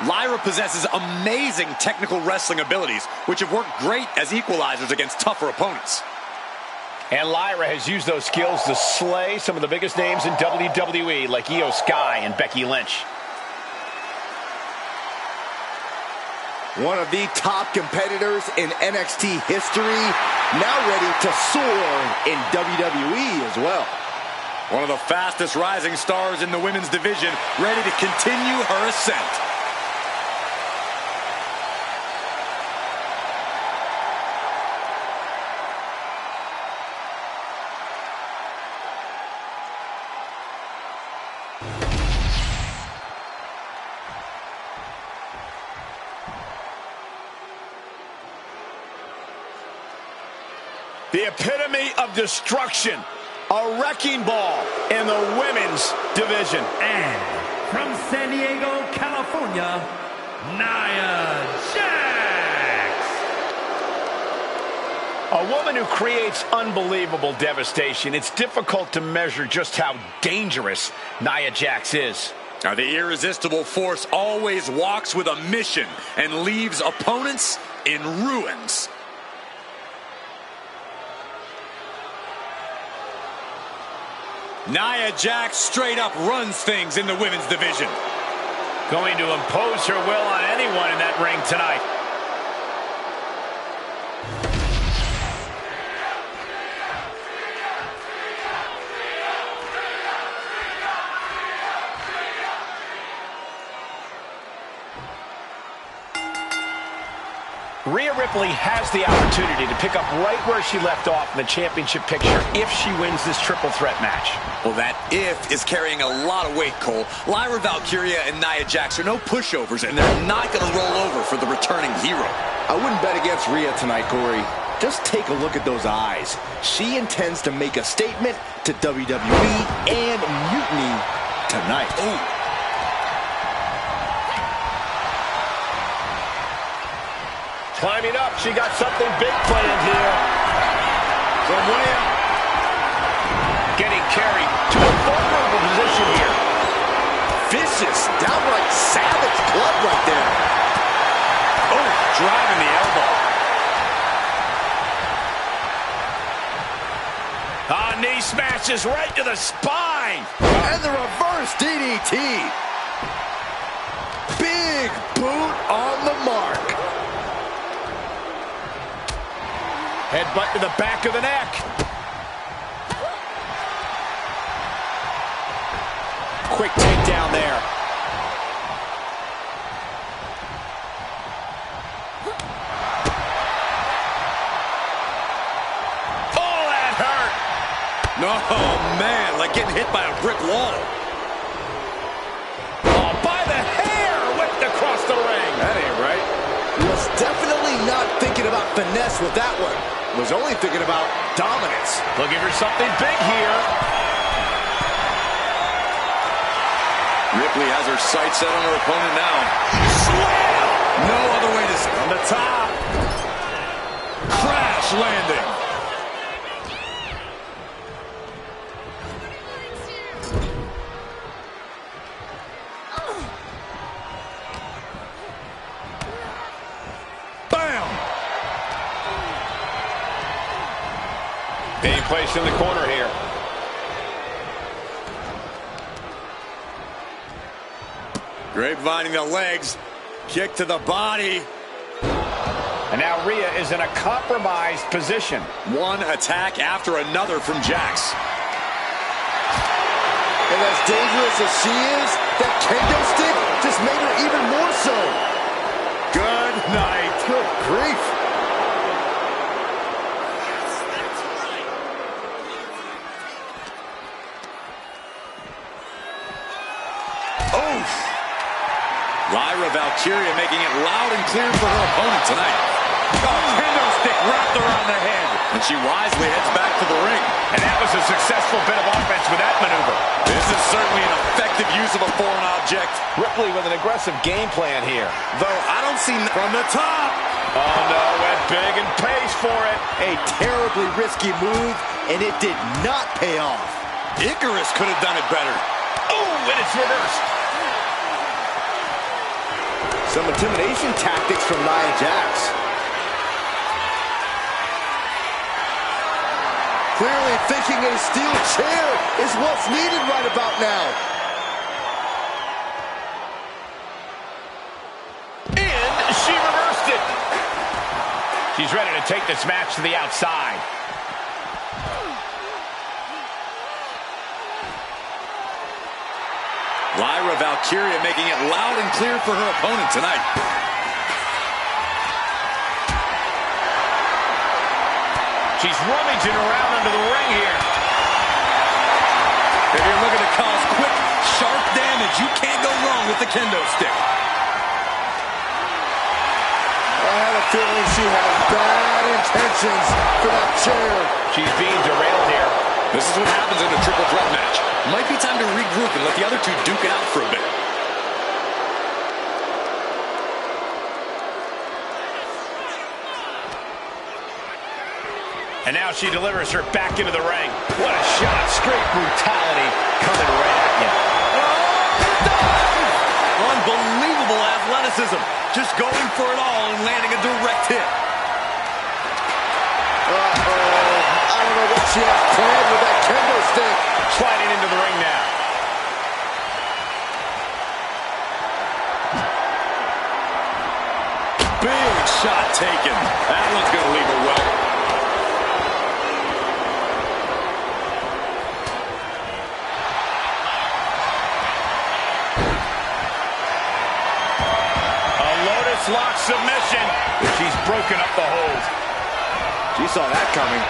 Lyra possesses amazing technical wrestling abilities, which have worked great as equalizers against tougher opponents. And Lyra has used those skills to slay some of the biggest names in WWE, like Io Sky and Becky Lynch. One of the top competitors in NXT history, now ready to soar in WWE as well. One of the fastest rising stars in the women's division, ready to continue her ascent. The epitome of destruction. A wrecking ball in the women's division. And from San Diego, California, Nia Jax. A woman who creates unbelievable devastation. It's difficult to measure just how dangerous Nia Jax is. Now, the irresistible force always walks with a mission and leaves opponents in ruins. Nia Jax straight up runs things in the women's division. Going to impose her will on anyone in that ring tonight. Rhea Ripley has the opportunity to pick up right where she left off in the championship picture if she wins this triple threat match. Well, that if is carrying a lot of weight, Cole. Lyra Valkyria and Nia Jax are no pushovers, and they're not going to roll over for the returning hero. I wouldn't bet against Rhea tonight, Corey. Just take a look at those eyes. She intends to make a statement to WWE and Mutiny tonight. Ooh. Climbing up, she got something big planned here. From way up. Getting carried to a vulnerable position here. Vicious, downright savage club right there. Oh, driving the elbow. Knee smashes right to the spine. And the reverse DDT. Big boot on the mark. Headbutt to the back of the neck. Quick takedown there. Oh, that hurt. No, man, like getting hit by a brick wall. Oh, by the hair, whipped across the ring. That ain't right. Was definitely not thinking about finesse with that one. Was only thinking about dominance. Looking for something big here. Ripley has her sights set on her opponent now. Slam! No other way to... On the top. Crash landing. Being placed in the corner here. Grapevining the legs. Kick to the body. And now Rhea is in a compromised position. One attack after another from Jax. And as dangerous as she is, that kendo stick just made her even more so. Good night. Good grief. Lyra Valkyria making it loud and clear for her opponent tonight. Oh, kendo stick wrapped around the head. And she wisely heads back to the ring. And that was a successful bit of offense with that maneuver. This is certainly an effective use of a foreign object. Ripley with an aggressive game plan here. Though I don't see... From the top. Oh, no, went big and pays for it. A terribly risky move, and it did not pay off. Icarus could have done it better. Oh, and it's reversed. Some intimidation tactics from Nia Jax. Clearly thinking a steel chair is what's needed right about now. And she reversed it. She's ready to take this match to the outside. Lyra Valkyria making it loud and clear for her opponent tonight. She's rummaging around under the ring here. If you're looking to cause quick, sharp damage, you can't go wrong with the kendo stick. I have a feeling she has bad intentions for that chair. She's being derailed here. This is what happens in a triple threat match. Might be time to regroup and let the other two duke it out for a bit. And now she delivers her back into the ring. What a shot. Straight brutality coming right at you. Oh, unbelievable athleticism. Just going for it all and landing a direct hit. I don't know what she has planned with that kendo stick. Sliding into the ring now. Big shot taken. That one's going to leave her well. A Lotus lock submission. She's broken up the hold. She saw that coming.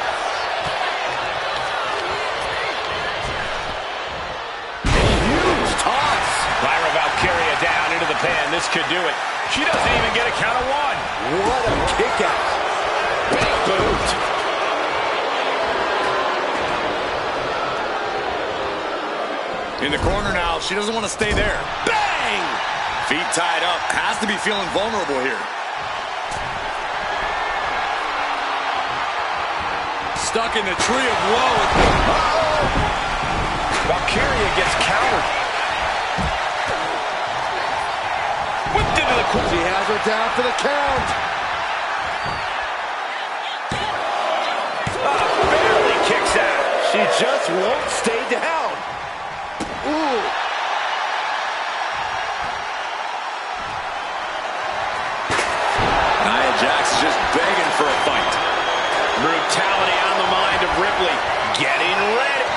Huge toss. Lyra Valkyria down into the pan. This could do it. She doesn't even get a count of one. What a kick out. Big boot. In the corner now. She doesn't want to stay there. Bang! Feet tied up. Has to be feeling vulnerable here. Stuck in the tree of woe. Valkyria gets countered. Whipped into the corner. She has her down for the count. Barely kicks out. She just won't stay down. Ooh. Nia Jax is just begging for a fight. Brutality on the mind of Ripley. Getting ready.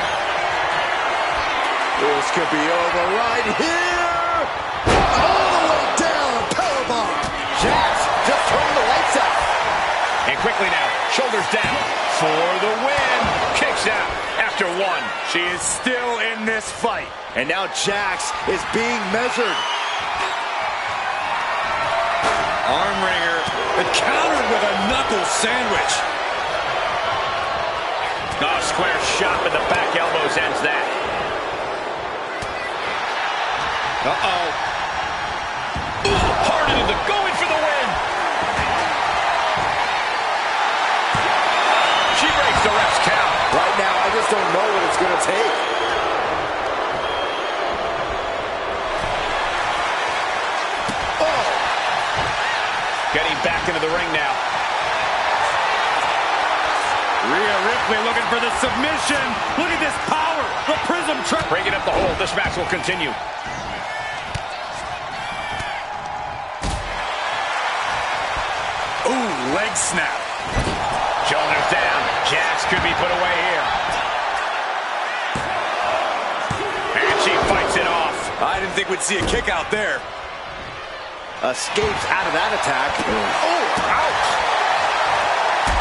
This could be over right here. All the way down. Powerbomb. Jax just turned the lights out. And quickly now, shoulders down for the win. Kicks out after one. She is still in this fight. And now Jax is being measured. Arm wringer. And countered with a knuckle sandwich. Oh, square shot with the back elbows ends that. Uh-oh. Hard into the going for the win. She breaks the ref's count. Right now, I just don't know what it's going to take. Oh! Getting back into the ring now. Rhea Ripley looking for the submission. Look at this power. The prism trap. Breaking up the hold. This match will continue. Ooh, leg snap. Shoulders down. Jax could be put away here. And she fights it off. I didn't think we'd see a kick out there. Escapes out of that attack. Oh, ouch.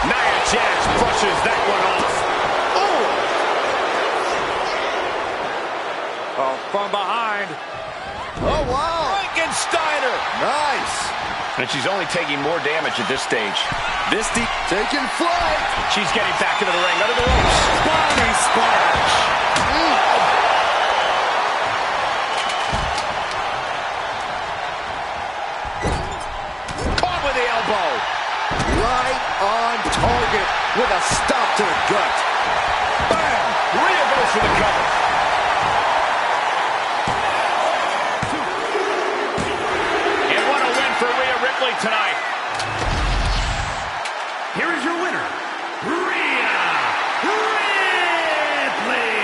Nia Jax brushes that one off. Oh, from behind. Oh, wow. Frankensteiner. Nice. And she's only taking more damage at this stage. This deep. Taking flight. She's getting back into the ring, under the ropes. Body splash. Caught with the elbow. Right on target with a stop to the gut. Bam! Rhea goes for the cover. And what a win for Rhea Ripley tonight. Here is your winner, Rhea Ripley.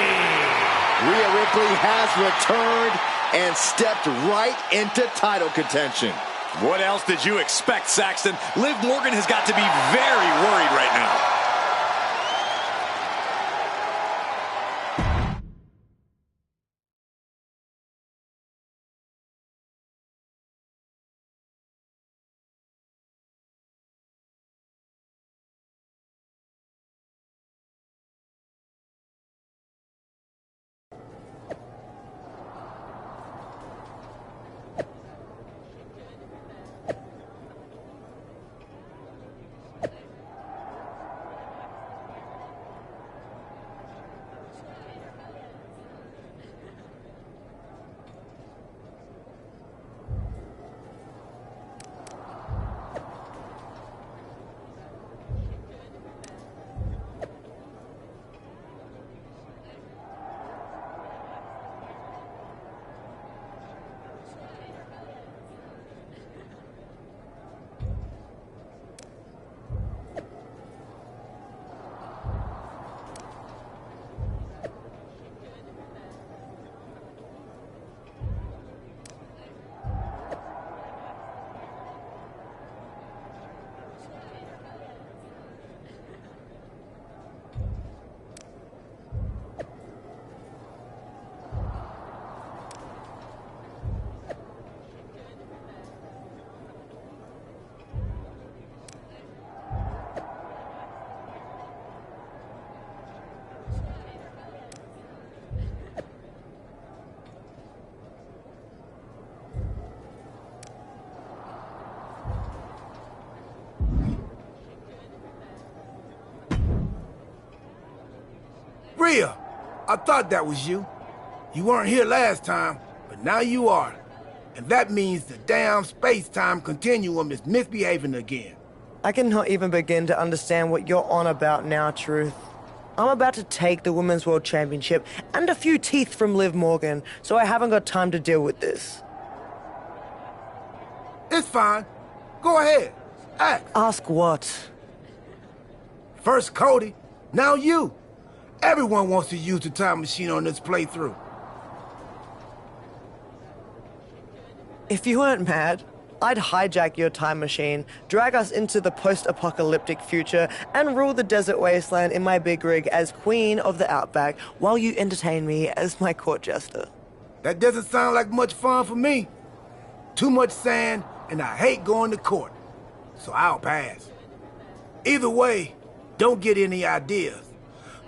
Rhea Ripley has returned and stepped right into title contention. What else did you expect, Saxton? Liv Morgan has got to be very worried right now. Rhea, I thought that was you. You weren't here last time, but now you are. And that means the damn space-time continuum is misbehaving again. I cannot even begin to understand what you're on about now, Truth. I'm about to take the Women's World Championship and a few teeth from Liv Morgan, so I haven't got time to deal with this. It's fine. Go ahead. Ask. Ask what? First Cody, now you. Everyone wants to use the time machine on this playthrough. If you weren't mad, I'd hijack your time machine, drag us into the post-apocalyptic future, and rule the desert wasteland in my big rig as Queen of the Outback while you entertain me as my court jester. That doesn't sound like much fun for me. Too much sand, and I hate going to court. So I'll pass. Either way, don't get any ideas.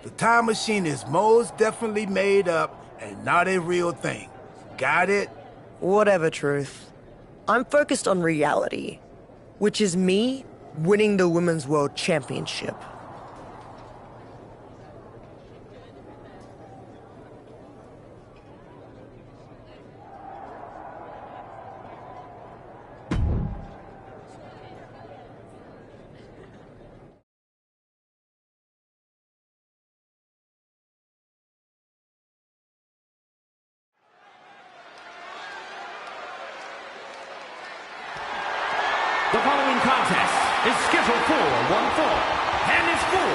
The time machine is most definitely made up and not a real thing. Got it? Whatever, Truth. I'm focused on reality, which is me winning the Women's World Championship. The following contest is scheduled for one fall and is for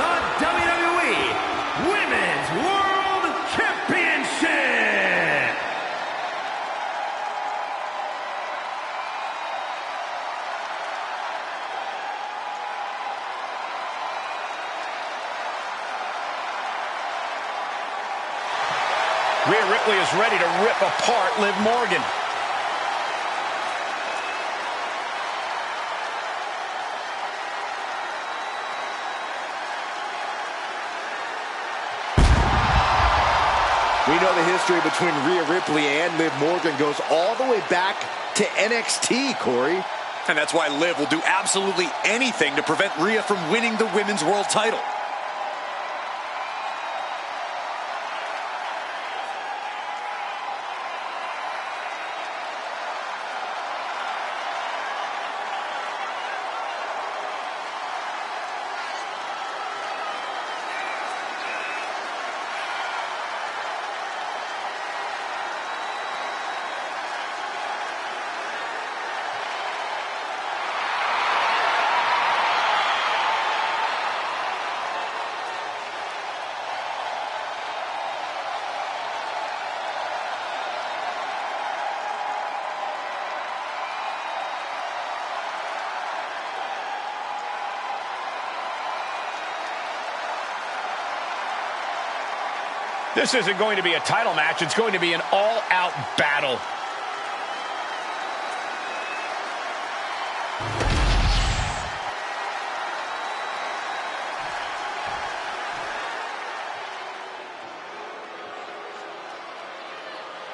the WWE Women's World Championship. Rhea Ripley is ready to rip apart Liv Morgan. We know the history between Rhea Ripley and Liv Morgan goes all the way back to NXT, Corey. And that's why Liv will do absolutely anything to prevent Rhea from winning the Women's World title. This isn't going to be a title match. It's going to be an all-out battle.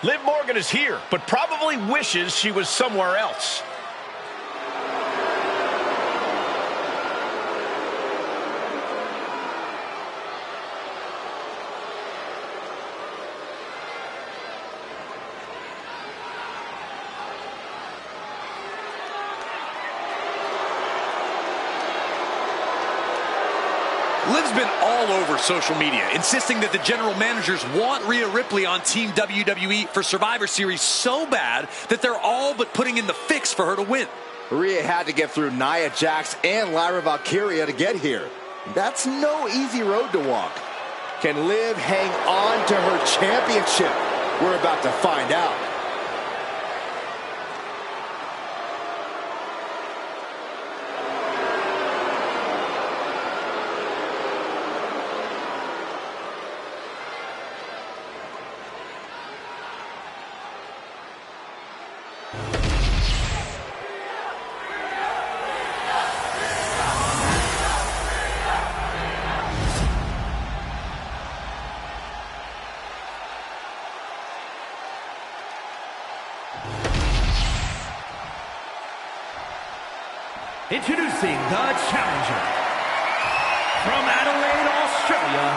Liv Morgan is here, but probably wishes she was somewhere else. Liv's been all over social media, insisting that the general managers want Rhea Ripley on Team WWE for Survivor Series so bad that they're all but putting in the fix for her to win. Rhea had to get through Nia Jax and Lyra Valkyria to get here. That's no easy road to walk. Can Liv hang on to her championship? We're about to find out. Introducing the challenger from Adelaide, Australia,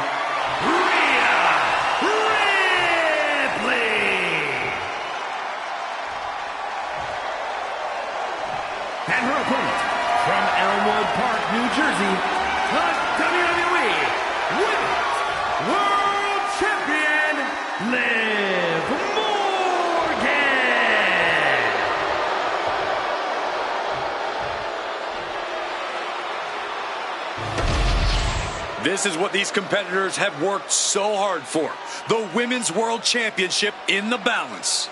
Liv Morgan. This is what these competitors have worked so hard for. The Women's World Championship in the balance.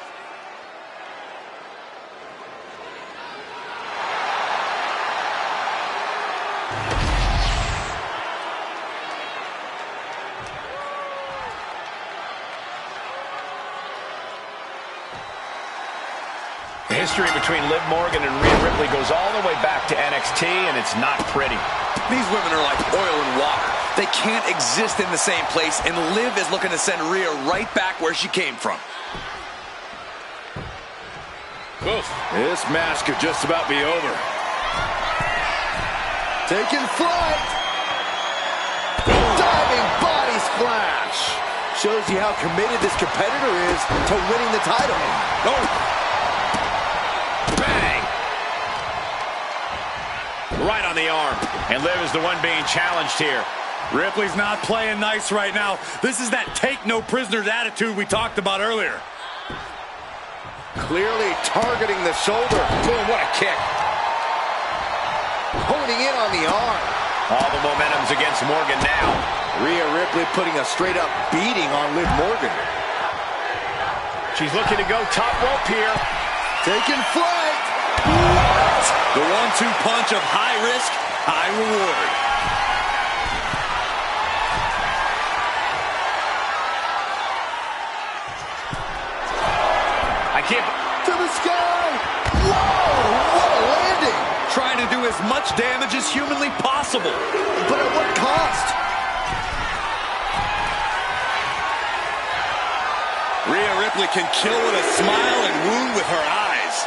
The history between Liv Morgan and Rhea Ripley goes all the way back to NXT, and it's not pretty. These women are like oil and water. They can't exist in the same place, and Liv is looking to send Rhea right back where she came from. Oof. This match could just about be over. Taking flight. Diving body splash. Shows you how committed this competitor is to winning the title. Oh. Bang. Right on the arm. And Liv is the one being challenged here. Ripley's not playing nice right now. This is that take no prisoners attitude we talked about earlier. Clearly targeting the shoulder. Boom, what a kick. Honing in on the arm. All the momentum's against Morgan now. Rhea Ripley putting a straight up beating on Liv Morgan. She's looking to go top rope here. Taking flight. What? The 1-2 punch of high risk, high reward. I can't... To the sky. Whoa, what a landing. Trying to do as much damage as humanly possible. But at what cost? Rhea Ripley can kill with a smile and wound with her eyes.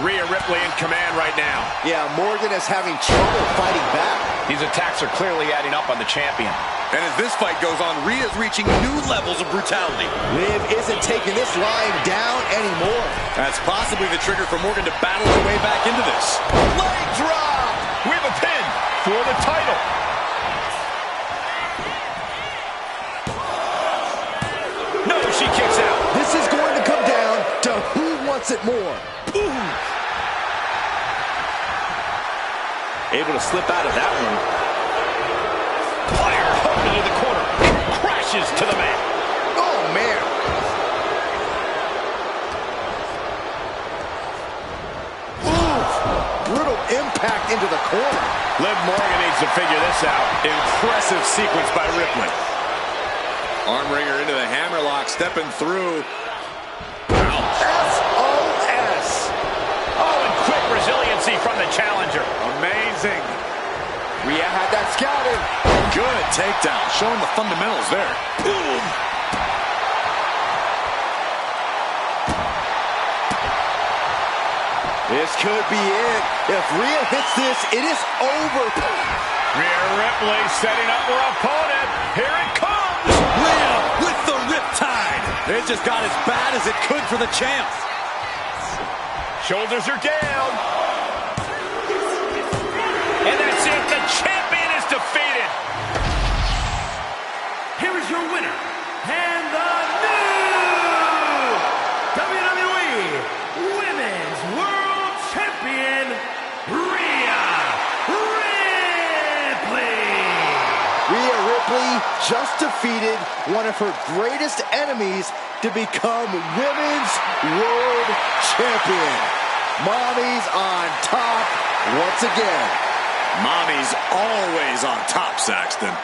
Rhea Ripley in command right now. Yeah, Morgan is having trouble fighting back. These attacks are clearly adding up on the champion. And as this fight goes on, Rhea's reaching new levels of brutality. Liv isn't taking this lying down anymore. That's possibly the trigger for Morgan to battle her way back into this. Leg drop! We have a pin for the title. No, she kicks out. This is going to come down to who wants it more. Boom! Able to slip out of that one. Fire hooked into the corner. It crashes to the mat. Oh, man. Oof! Brutal impact into the corner. Liv Morgan needs to figure this out. Impressive sequence by Ripley. Arm wringer into the hammerlock, stepping through. SOS! Oh, and quick resiliency from the challenger. Amazing. Rhea had that scouted. Good takedown, showing the fundamentals there. Boom! This could be it. If Rhea hits this, it is over. Rhea Ripley setting up her opponent. Here it comes! Rhea with the riptide. It just got as bad as it could for the champ. Shoulders are down. And that's it. The champion is defeated. Here is your winner, and the new WWE Women's World Champion, Rhea Ripley. Rhea Ripley just defeated one of her greatest enemies to become Women's World Champion. Mommy's on top once again. Mommy's always on top, Saxton.